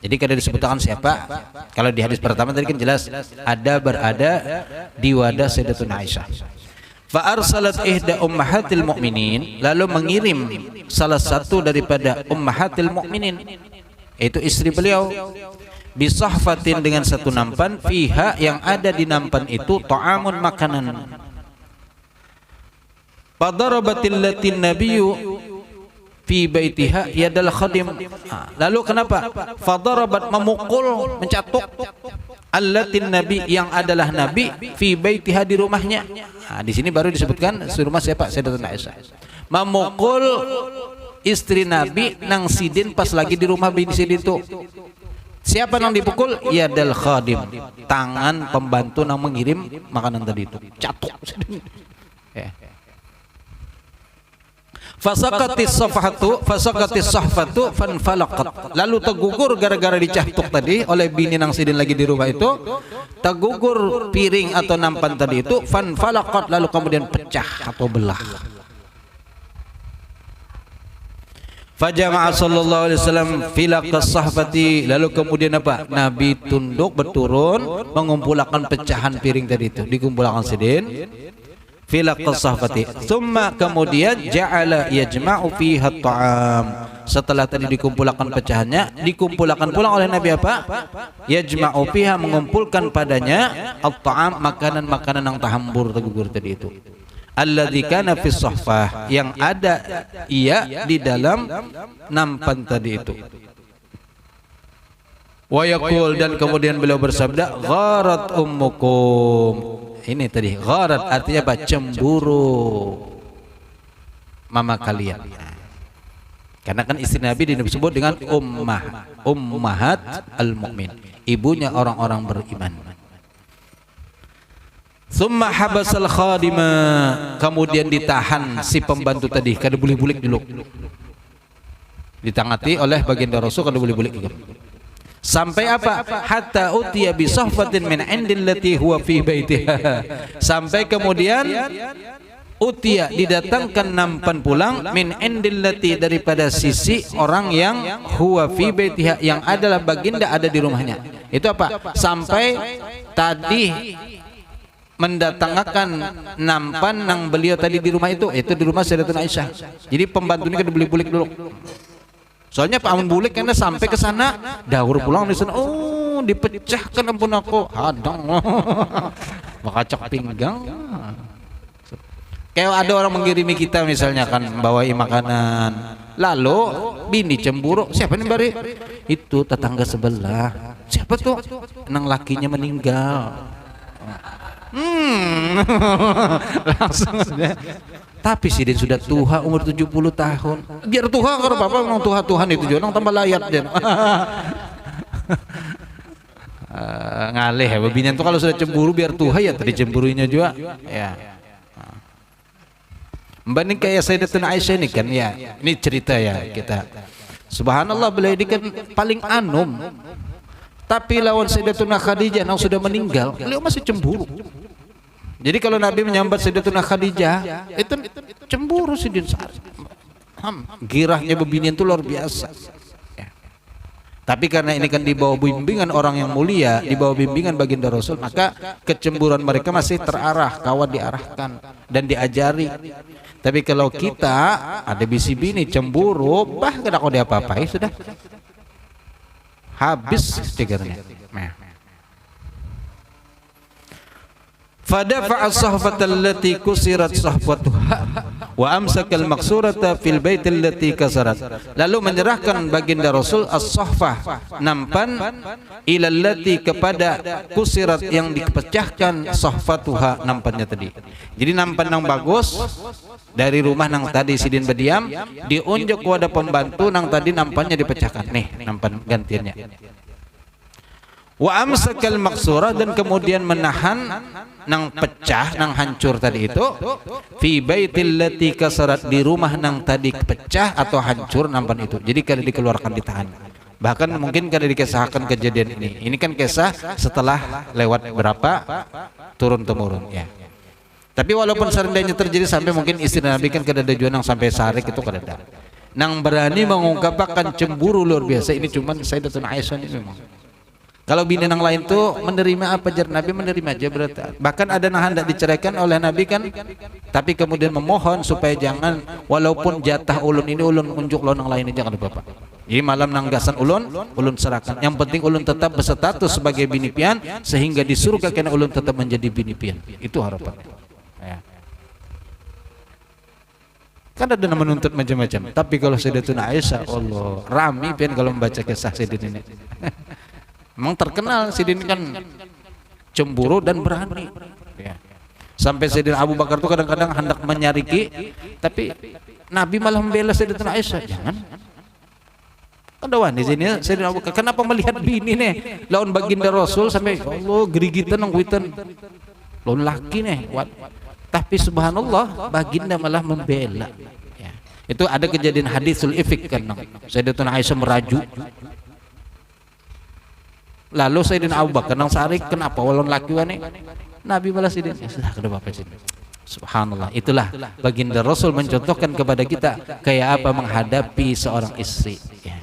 Jadi kada disebutkan siapa. Kalau di hadis pertama tadi kan jelas ada berada di wadah Sayyidatuna Aisyah. Fa arsalat ihda ummahatil mu'minin, lalu mengirim salah satu daripada ummahatil mu'minin, itu istri beliau, bisahfatin, dengan satu nampan, fiha, yang ada di nampan itu ta'amun, makanan. Fadarabatil latin nabiyyu fi baitiha yadal khadim. Lalu kenapa? Fadarabat, memukul, mencatuk, allatin nabi, yang adalah nabi, fi baitiha, di rumahnya. Di sini baru disebutkan rumah siapa? Sayyidatuna Aisyah. Memukul istri nabi nang sidin pas lagi di rumah bin sidin itu. Siapa nang dipukul? Yadal khadim, tangan pembantu nang mengirim makanan tadi itu. Catuk. Ya. Fasaqatis sahfatu fanfalaqat, lalu tergugur gara-gara dicatuk tadi oleh bini nang sidin lagi di rumah itu. Tergugur piring atau nampan tadi itu, fanfalaqat, lalu kemudian pecah atau belah. Fajama'a sallallahu alaihi wasallam filaqas sahfati, lalu kemudian apa? Nabi tunduk berturun mengumpulkan pecahan piring tadi itu, dikumpulkan sidin. Filaqas sahfati, thumma, kemudian ja'ala yajma'u fiha at-ta'am, setelah tadi dikumpulkan pecahannya, dikumpulkan pula oleh Nabi apa? Yajma'u fiha, mengumpulkan padanya at-ta'am, makanan-makanan yang tahambur tergugur tadi itu. Alladzi kana fis sahfah, yang ada ia di dalam nampan tadi itu. Wa yaqul, dan kemudian beliau bersabda, gharat ummukum. Ini tadi gharat artinya apa? Cemburu mama kalian. Karena kan istri Nabi disebut dengan ummahat al-mu'min, ibunya orang-orang beriman. Summa habasal khadima, kemudian ditahan si pembantu tadi, kada boleh bulik dulu. Ditangati oleh baginda Rasul, kada boleh bulik dulu. Sampai apa? Hatta utiya bi sahfatin min indillati huwa fi baitiha. Sampai kemudian utia didatangkan nampan pulang min indillati daripada sisi orang yang huwa fi baitiha yang adalah baginda ada di rumahnya. Itu apa? Sampai tadi mendatangkan nampan nang beliau tadi di rumah itu di rumah Sayyidatuna Aisyah. Jadi pembantu ini kan dibulik-bulik dulu. Soalnya Pak Amun bulik karena sampai ke sana dahur pulang di sana. Oh, dipecahkan ampun aku. Hadang. Makacak pinggang. Kayak ada orang mengirimi kita misalnya kan bawain makanan, lalu bini cemburu, siapa nih bari? Itu tetangga sebelah. Siapa tuh? Nang lakinya meninggal. Langsung sudah. Tapi si Din sudah tua umur 70 tahun. Biar tua kalau bapak memang Tuhan itu juga tambah layat dia. Ngalih ya binian tuh kalau sudah cemburu biar tua ya tadi cemburunya juga ya. Membanding kayak Sayyidatuna Aisyah ini kan ya, ini cerita ya kita. Subhanallah beliau ini kan paling anum. Tapi lawan Sayyidatuna Khadijah yang sudah meninggal, beliau masih cemburu. Jadi kalau Nabi menyambat Sayyidatuna Khadijah, itu cemburu sih dia. Girahnya bebinian itu luar biasa. Tapi karena ini kan di bawah bimbingan orang yang mulia, di bawah bimbingan baginda Rasul, maka kecemburuan mereka masih terarah, kawan diarahkan dan diajari. Tapi kalau kita ada bisi bini cemburu, bahkan aku dia apa-apai sudah habis stikernya. Fadafa'a as-sahfata allati kusirat sahfatuha wa amsaka al-maqsurata fil bait allati kasarat. Lalu menyerahkan baginda Rasul as-sahfah nampan ila allati kepada kusirat yang dipecahkan sahfatuha nampannya tadi. Jadi nampan yang bagus dari rumah nang tadi Sidin berdiam diunjuk kepada pembantu nang tadi nampannya dipecahkan. Nih nampan gantiannya. Wa amsakal maqsurah dan kemudian menahan nang pecah nang hancur tadi itu fi baitil lati kasarat di rumah nang tadi pecah atau hancur nampan itu. Jadi kalau dikeluarkan ditahan. Bahkan mungkin kalau dikisahkan kejadian ini kan kisah setelah lewat berapa turun temurun ya. Tapi walaupun seandainya terjadi sampai mungkin istri Nabi kan kada ada jual nang sampai sarik itu kada ada. Nang berani mengungkapkan cemburu luar biasa ini cuman Sayyidatuna Aisyah ini memang. Kalau bini nang lain tuh menerima apa jar Nabi menerima aja berarti. Bahkan ada yang hendak diceraikan oleh Nabi kan, tapi kemudian memohon supaya jangan walaupun jatah ulun ini ulun unjuk lo nang lain jangan bapak. Jadi malam nanggasan ulun serahkan. Yang penting ulun tetap berstatus sebagai bini pian sehingga di surga kena ulun tetap menjadi bini pian. Itu harapan. Ya. Kan ada yang menuntut macam-macam. Tapi kalau Sayyidatuna Aisyah, Allah rami pian kalau membaca kisah Sayyidina ini. Memang terkenal Sidin kan cemburu dan berani ya. Sampai Sayyidina Abu Bakar itu kadang-kadang hendak menyariki, tapi Nabi malah membela Sayyidatuna Aisyah. Jangan. Ada di sini Sayyidina Abu Bakar, kenapa melihat bini nih lawan baginda Rasul sampai Allah gerigitan nang witan. Lawan laki nih. Tapi subhanallah baginda malah membela. Ya. Itu ada kejadian hadisul ifk kan. Sayyidatuna Aisyah merajuk. Lalu Sayyidina Abu Bakar nang sarik kenapa walon laki wane Nabi balas ini sudah kada apa-apa sih. Subhanallah, itulah baginda Rasul mencontohkan kepada kita kayak apa menghadapi seorang istri ya.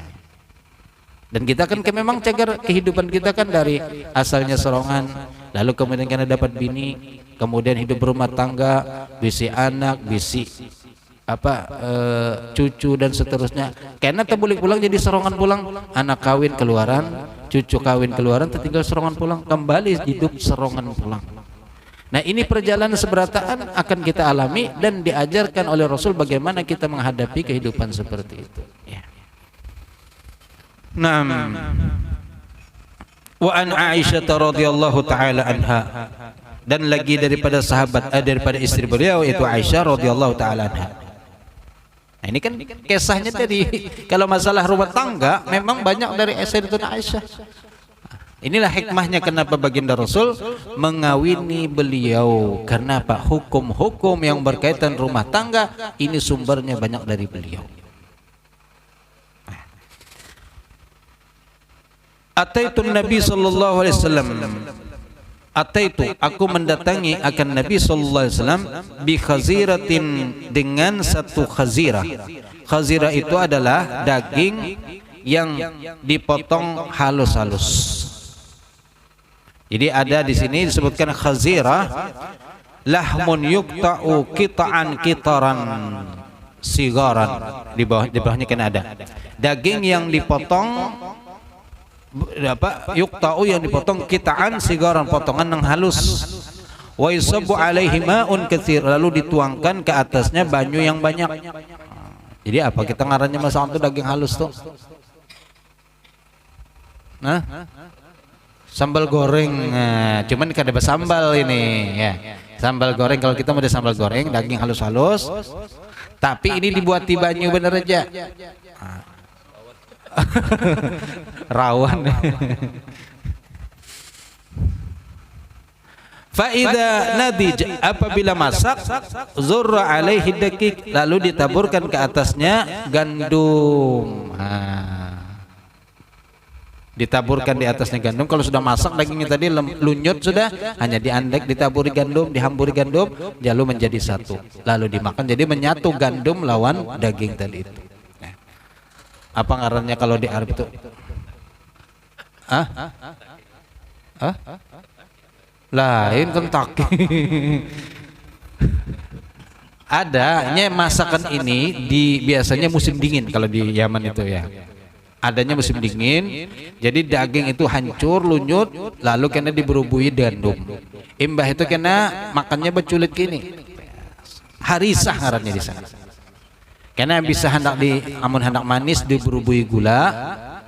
Dan kita kan memang cagar kehidupan kita kan dari asalnya serongan, lalu kemudian kita dapat bini, kemudian hidup berumah tangga, bisi anak, bisi cucu dan seterusnya. Karena terbulik pulang jadi serongan pulang, anak kawin keluaran, cucu kawin keluaran, tertinggal serongan pulang, kembali hidup serongan pulang. Nah ini perjalanan seberataan akan kita alami dan diajarkan oleh Rasul bagaimana kita menghadapi kehidupan seperti itu ya. Naam. Wa an Aisyah radhiyallahu taala anha, dan lagi daripada sahabat daripada istri beliau yaitu Aisyah radhiyallahu taala anha. Nah, ini kan kisahnya tadi kalau masalah rumah tangga memang banyak dari Sayyidatuna Aisyah. Inilah hikmahnya kenapa baginda Rasul mengawini beliau, karena apa? Hukum-hukum yang berkaitan rumah tangga ini sumbernya banyak dari beliau. Ataitun Nabi sallallahu alaihi wasallam, Ataitu, aku mendatangi akan Nabi sallallahu alaihi wasallam bi khaziratin, dengan satu khazirah. Khazirah itu adalah daging yang dipotong halus-halus. Jadi ada di sini disebutkan khazirah, lahmun yuqta'u qita'an qitaran sigaran. Di bawahnya kan ada daging yang dipotong yuqta'u, yang dipotong qita'an sigaran, potongan yang halus. Wa yusabu alaihi ma'un katsir, lalu dituangkan ke atasnya banyu yang banyak. Jadi apa kita ngarannya masakan itu daging halus tuh? Nah, sambal goreng. Nah, cuman kada bersambal ini ya. Sambal goreng, kalau kita mau ada sambal goreng daging halus-halus, tapi ini dibuat di banyu bener aja. Rawan. Faida nadij, apabila masak, zurra alaihi dakik, lalu ditaburkan ke atasnya gandum. Ditaburkan di atasnya gandum. Kalau sudah masak dagingnya tadi lunyut sudah, hanya diandek, ditaburi gandum, dihamburi gandum, lalu menjadi satu, lalu dimakan. Jadi menyatu gandum lawan daging tadi itu. Apa ngarannya kalau di Arab itu? Lain Kentucky. Adanya masakan ini biasanya musim dingin kalau di Yaman itu ya. Adanya musim dingin, jadi daging itu hancur, lunyut, lalu kena diberubui gandum. Imbah itu kena makannya beculit gini. Harisah ngarannya di sana. Karena bisa hendak hendak manis diberubui gula,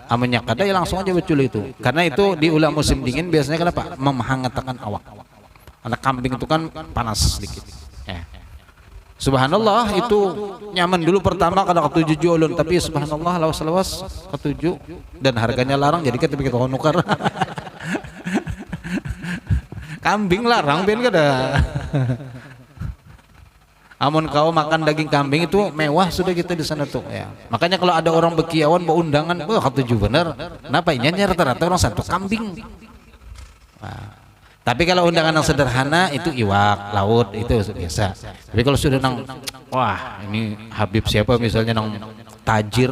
amunnya kada ya langsung aja beculit itu. Karena itu di ulah musim dingin biasanya kenapa? Menghangatkan awak. Anak kambing itu kan panas sedikit. Ya. Subhanallah, itu nyaman dulu pertama kada ketujuh ulun, tapi subhanallah lawas-lawas ketujuh, dan harganya larang jadi kita begitu nukar. Kambing larang ben kada. Amun kau makan daging kambing itu mewah sudah kita di sana tuh ya. Makanya kalau ada orang bekiawan mau undangan, wah ketujuh bener. Kenapa ini rata-rata orang satu kambing. Nah. Tapi kalau undangan yang sederhana itu iwak laut itu biasa. Tapi kalau sudah nang, wah ini Habib siapa misalnya nang tajir,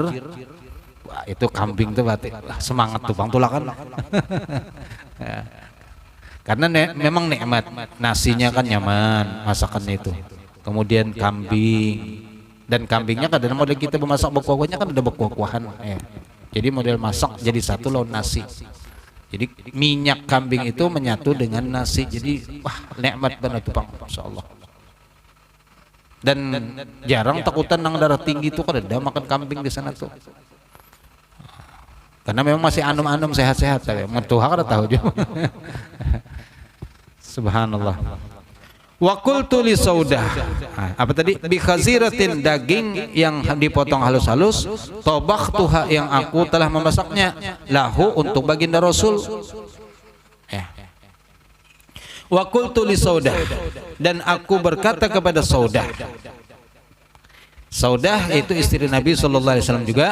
wah itu kambing tuh berarti semangat tuh bang tulakan. Ya. Karena memang nikmat, nasinya kan nyaman, masakannya itu. Kemudian kambing, dan kambingnya kadang model kita memasak bekuah-kuahnya kan ada bekuah-kuahan. Ya. Jadi model masak jadi satu lawan nasi. Jadi minyak kambing itu menyatu dengan nasi. Jadi wah nikmat banget tuh Bang, masyaallah. Dan jarang takutan nang darah tinggi itu kada ada makan kambing di sana tuh. Karena memang masih anum-anum sehat-sehat ya. Mentuha kada tahu juga. Subhanallah. Wa qultu li saudah. Apa tadi? Bi khaziratin, daging yang dipotong halus-halus, tabakhtuha, yang aku telah memasaknya, lahu, untuk baginda Rasul. Wa qultu li saudah, dan aku berkata kepada Saudah. Saudah itu istri Nabi sallallahu alaihi wasallam juga.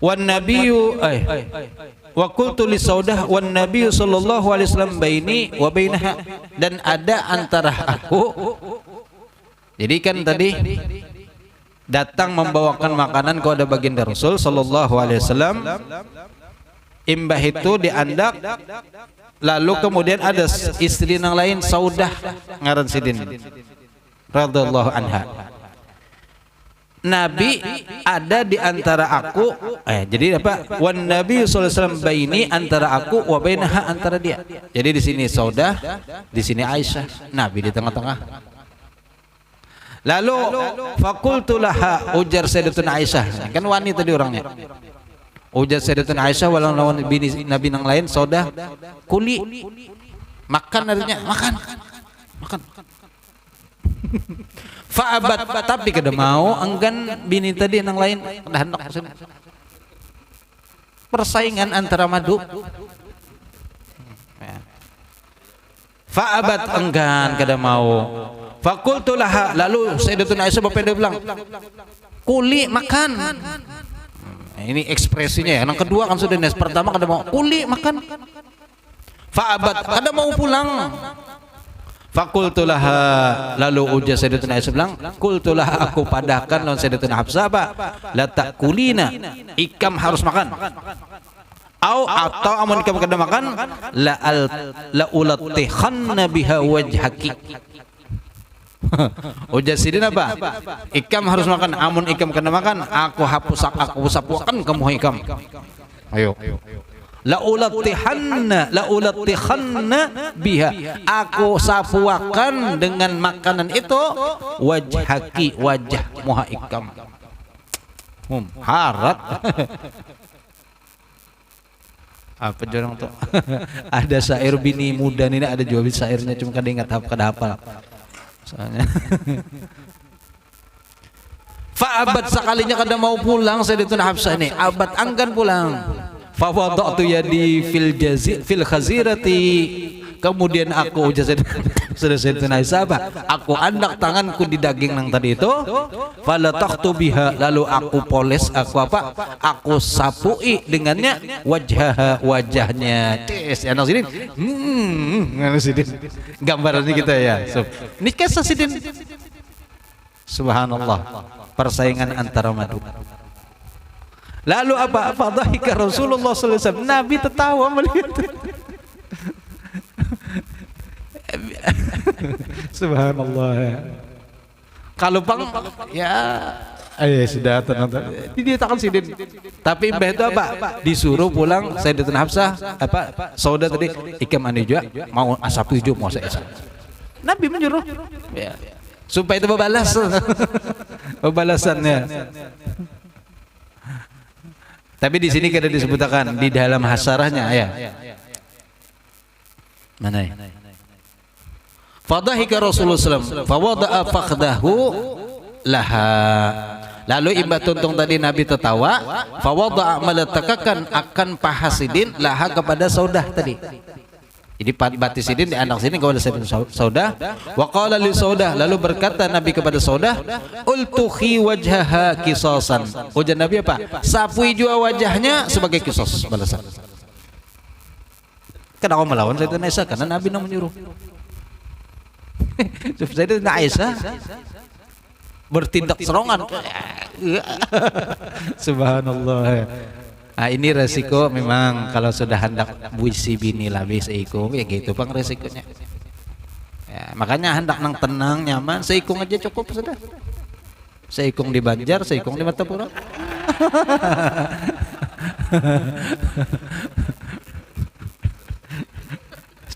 Wan nabiyyu wa qultu li saudah wan nabiyyu sallallahu alaihi wasallam baini wa bainaha, dan ada antara aku. Jadi kan tadi datang membawakan makanan kepada baginda Rasul sallallahu alaihi wasallam, imbah itu diandak, lalu kemudian ada istri yang lain, Saudah ngaran sidin radhiyallahu anha. Nabi ada di antara aku, jadi apa? Wan Nabi sallallahu alaihi wasallam baini, antara aku, wa bainaha, antara dia. Jadi di sini Saudah, di sini Aisyah, Nabi di tengah-tengah. Lalu fakultu laha, ujar Sayyidatuna Aisyah, kan wanita tadi orangnya. Ujar Sayyidatuna Aisyah walau lawan bini Nabi yang lain, Saudah, kuli, makan artinya makan. Fa'abat, tapi kada mau, enggan bini tadi yang lain hendak persaingan antara madu. Fa'abat, enggan, kada mau. Fakultu laha, lalu Sayyidatuna Aisyah bapak dia bilang, kuli makan. Ini ekspresinya ya. Yang kedua kan sudah nes. Pertama kada mau kuli makan. Fa'abat, kada mau pulang. Fakultu laha, lalu ujar Sayyidatuna Aisyah bilang, kultu laha, aku padahkan lawan Sayyidatuna Hafsah apa? La takulina, ikam harus makan. Atau amun ikam kada makan, la ulattihanna biha wajhaki. Ujar sidin apa? Ikam harus makan, amun ikam kada makan, aku sapuakan kamu ikam. Ayo. La ulattihanna biha, aku sapuakan dengan makanan itu wajhaki, wajah muha ikam. Harat. Apa jorong tuh? Ada syair bini muda ini, ada jual syairnya cuma kada ingat kada hafal. Soalnya Fa'abat, sekalinya kada mau pulang Sayyidatuna Hafsah ini, abad angkan pulang. Fa wada'tu yadi fil khazirati, kemudian aku ujar Sayyidatuna Aisyah, aku andak tanganku di daging nang tadi itu. Falataqtu biha, lalu aku poles, aku sapui dengannya wajahnya. Anak sidin, anak sidin, gambarannya kita ya. Ini kisah sidin. Subhanallah, persaingan antara madu. Lalu apa? Fadhahika Rasulullah sallallahu alaihi wasallam, Nabi tertawa melihat. Subhanallah. Kalau bang ya sudah tenang. Dia takkan sidin. Tapi mbah itu apa? Disuruh pulang Sayyidatuna Hafsah saudara tadi ikam ane juga mau asap tujuh mau saya. Nabi menyuruh ya, supaya itu pembalasannya. Tapi di sini kada disebutkan di dalam hasarahnya ya. Mana ya? Fadhahika Rasulullah SAW fawada'a fakhdahu laha, lalu imba tuntung tadi Nabi tertawa, fawada'a meletakkan akan paha sidin laha kepada saudah tadi. Jadi batis sidin di anak sini kepada saudah. Wa qala li saudah, lalu berkata Nabi kepada saudah, ultuhi wajhaha qisasan. Ujar Nabi apa? Sapui jua wajahnya sebagai qisas, balasan. Kenapa melawan Sayyidatuna Aisyah? Karena Nabi yang menyuruh. Sayyidatuna Aisyah bertindak serongan. Subhanallah. Nah, ini resiko memang kalau sudah hendak buisi bini lebih seikung ya gitu bang resikonya. Ya, makanya hendak nang tenang nyaman seikung aja cukup sudah. Seikung di Banjar, seikung di Matapura.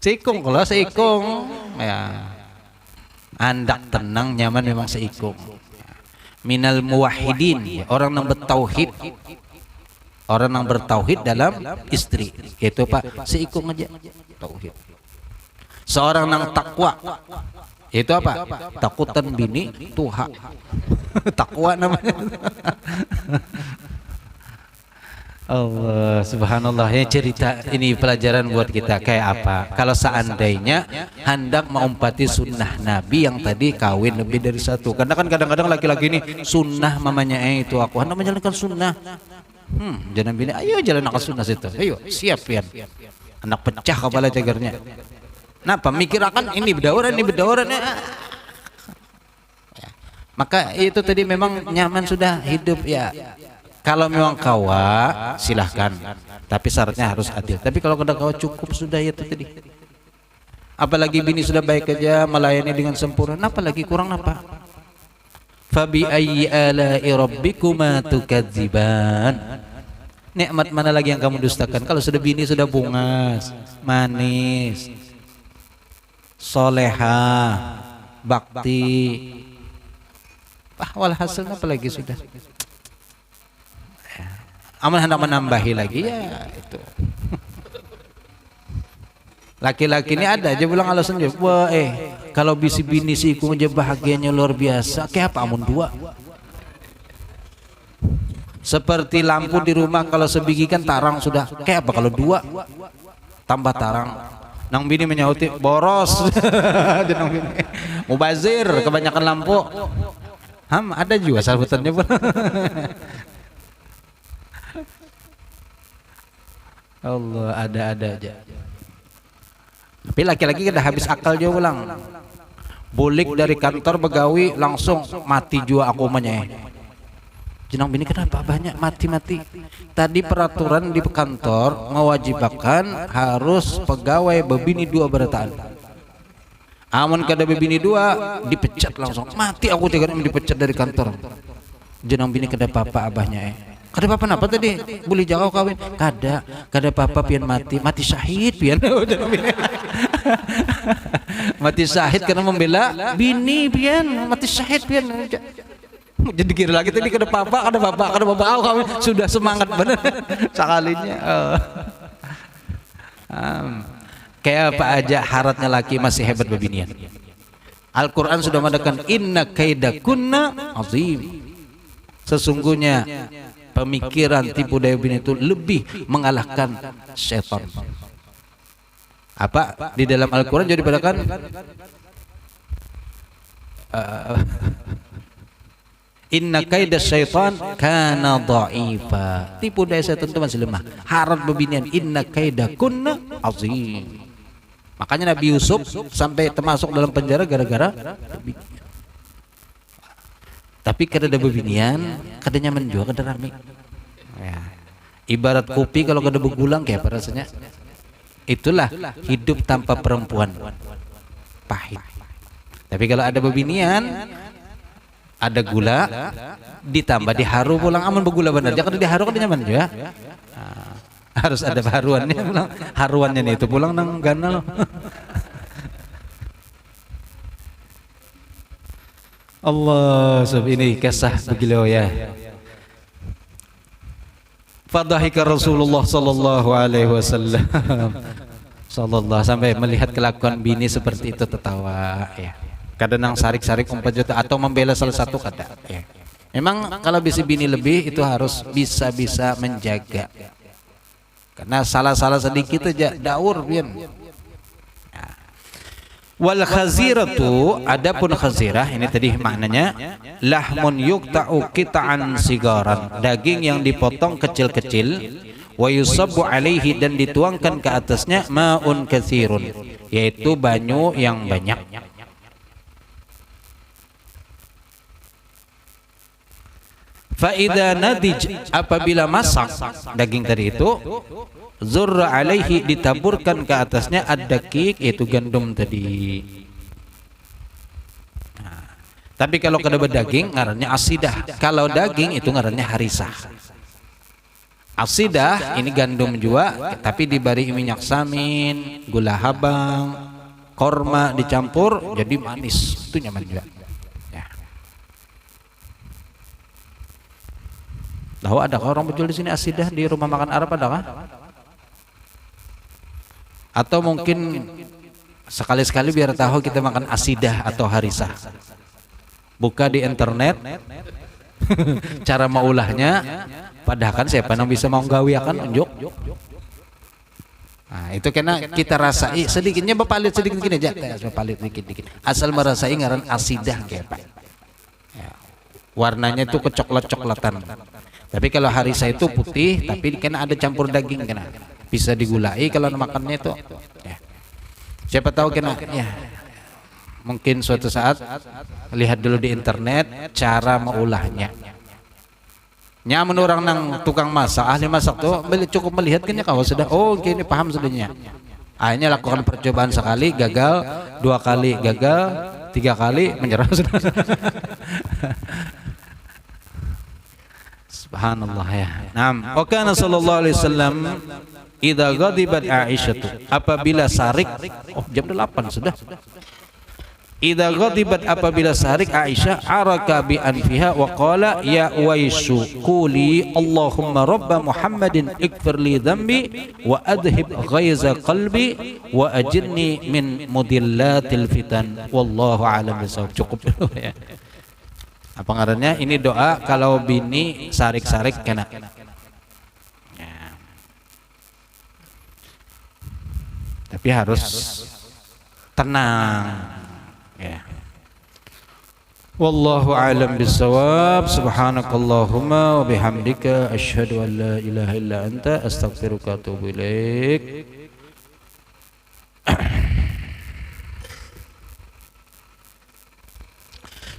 Seikung kalau seikung ya. Hendak tenang nyaman memang seikung. Minal muwahhidin, orang yang bertauhid. Orang yang bertauhid dalam istri, yaitu Pak seikung aja tauhid. Seorang yang takwa, itu apa? Takutan bini tuha. Takwa namanya. Allah subhanallah, ya cerita ini pelajaran buat kita kayak apa? Kalau seandainya hendak mengumpati sunnah Nabi yang tadi kawin lebih dari satu. Karena kan kadang-kadang laki-laki ini sunnah mamanya itu aku hendak menjalankan sunnah. Jangan bini, ayo jalan akal sunnah situ. Ayo, siap ya. Anak pecah kepala cagarnya. Kenapa? Mikirakan ini berdauran. Ya. Maka itu tadi memang nyaman sudah hidup ya. Kalau memang kawa silahkan. Tapi syaratnya harus adil. Tapi kalau kada kawa cukup sudah ya itu tadi. Apalagi bini sudah baik aja melayani dengan sempurna. Apalagi kurang apa? Fabi ayyi ala'i rabbikuma tukadziban. Nikmat mana lagi yang kamu dustakan? Kalau sudah bini sudah bungas, manis, solehah, bakti, walhasil apa lagi sudah? Amal hendak menambahi lagi ya itu. Laki-laki ini ada aja bilang alasan dia, wah kalau bisi bini sih aja bahagianya luar biasa, kayak apa amun dua? Seperti lampu di rumah kalau sebiji kan tarang sudah, kayak apa kalau dua tambah tarang? Nang bini menyauti boros. Nang bini mubazir, kebanyakan lampu. Ada juga sabutannya pun. Allah, ada aja. Tapi laki-laki udah habis akal juga pulang. Bulik dari kantor begawi langsung mati jua aku menye. Jenang bini kenapa banyak mati-mati? Tadi peraturan di kantor mewajibkan harus pegawai bebini 2 berataan. Amun kada bebini 2 dipecat langsung. Mati aku tiga dipecat dari kantor. Jenang bini kada apa-apa abahnya Kada apa napa tadi? Boleh jaga kawin? Kada apa-apa pian mati syahid pian. Mati syahid karena membela bini pian, mati syahid pian. Jadi kira lagi tadi kada apa-apa, kami sudah semangat bener sekalinya. Kayak apa aja haratnya laki masih hebat bebinian. Al-Quran sudah mengatakan inna kaidakunna azim. Sesungguhnya pemikiran tipu daya bini itu lebih mengalahkan setan. Apa di dalam Al-Quran jadi katakan inna kaida syaitan kana dha'ifa. Tipu daya setan itu masih lemah. Harat bebinian inna kaida kunna azim. Makanya Nabi Yusuf sampai termasuk dalam penjara gara-gara bebinian. Tapi kada ada bebinian, kada nyaman juga, kada rame. Ya. Ibarat kopi kalau kada begulang kayak apa rasanya? Itulah hidup tanpa perempuan. Pahit. Tapi kalau ada bebinian, ada gula ditambah diharu pulang aman begula benar jangan diharu kan nyaman juga. Harus ada haruannya pulang, haruannya nih itu pulang nang ganal. Allah ini kisah begilo ya. Fadhahika Rasulullah sallallahu alaihi wasallam sampai melihat kelakuan bini seperti itu tertawa ya. Kadang nang sarik-sarik 4 juta atau membela salah satu kada. Ya. Memang kalau bisa bini lebih itu harus bisa menjaga. Karena salah-salah sedikit aja daur pian. Ya. Wal khaziratu adapun khazirah ini tadi maknanya lahmun yuqta'u qita'an sigaran, daging yang dipotong kecil-kecil wa yusabbu alaihi dan dituangkan ke atasnya ma'un katsirun yaitu banyu yang banyak. Faida nadij apabila masak daging tadi itu zurra alaihi ditaburkan ke atasnya ad-daqiq yaitu gandum tadi. Nah, tapi kalau kada daging ngarannya asidah. Kalau daging itu ngarannya harisah. Asidah ini gandum juga tapi diberi minyak samin, gula habang, korma dicampur jadi manis. Itu nyaman juga. Tahu adakah orang berjual di sini asidah di rumah makan Arab adakah? Atau mungkin sekali-sekali biar tahu kita makan asidah atau harisah. Buka di internet cara maulahnya, padahal kan siapa yang bisa mau gawiakan unjuk. Nah, itu karena kita rasai sedikitnya bepalit sedikit gini aja, bepalit dikit-dikit. Asal merasai ngaran asidah kayak Pak. Ya. Warnanya itu kecoklat-coklatan. Tapi kalau harisah itu putih, tapi kena ada campur daging kena. Bisa digulai kalau makannya itu. Ya. Siapa tahu kena ya. Mungkin suatu saat lihat dulu di internet cara mengolahnya. Nyaman orang nang tukang masak, ahli masak tuh cukup melihat kan ya kalau sudah gini paham sudahnya. Akhirnya lakukan percobaan sekali gagal, 2 kali gagal, 3 kali menyerah sudah. Subhanallah ya. Naam. Wa kana sallallahu alaihi wasallam idza ghadibat Aisyah apabila sarik jam 8 sudah. Idza ghadibat apabila sarik Aisyah araka bi anfiha wa qala ya Uwaisu quli Allahumma rabb Muhammadin ikfir li dhanbi wa adhib ghaiza qalbi wa ajirni min mudillatil fitan wallahu a'lam bisawab. Cukup dulu ya. Apa ngarannya? Ini doa kalau bini sarik-sarik kena. Ya. Tapi harus tenang ya. Wallahu a'lam bissawab. Subhanakallahumma wa bihamdika asyhadu an la ilaha illa anta astaghfiruka wa atubu ilaik.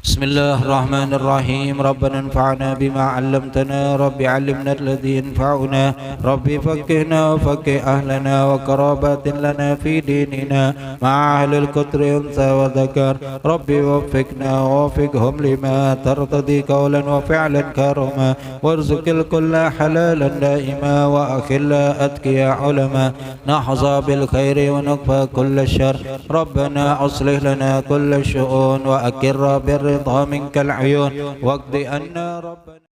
Bismillahirrahmanirrahim. Rabbana anfa'na bima 'allamtana, Rabbi 'allimna alladhi yanfa'una, Rabbi faqqihna wa faqqih ahlana wa qarabatin lana fi dinina ma'a ahlil qadri unsa wa dhakar, Rabbi waffiqna wa waffiqhum lima tartadi qawlan wa fi'lan karama, warzuqil kulla halalan daima wa akhilla atqiya ulama, nahza bil khairi wa nakfa kulla syarr, Rabbana aslih lana kulla syu'un wa akirra bir منك العيون واقض عنا ربنا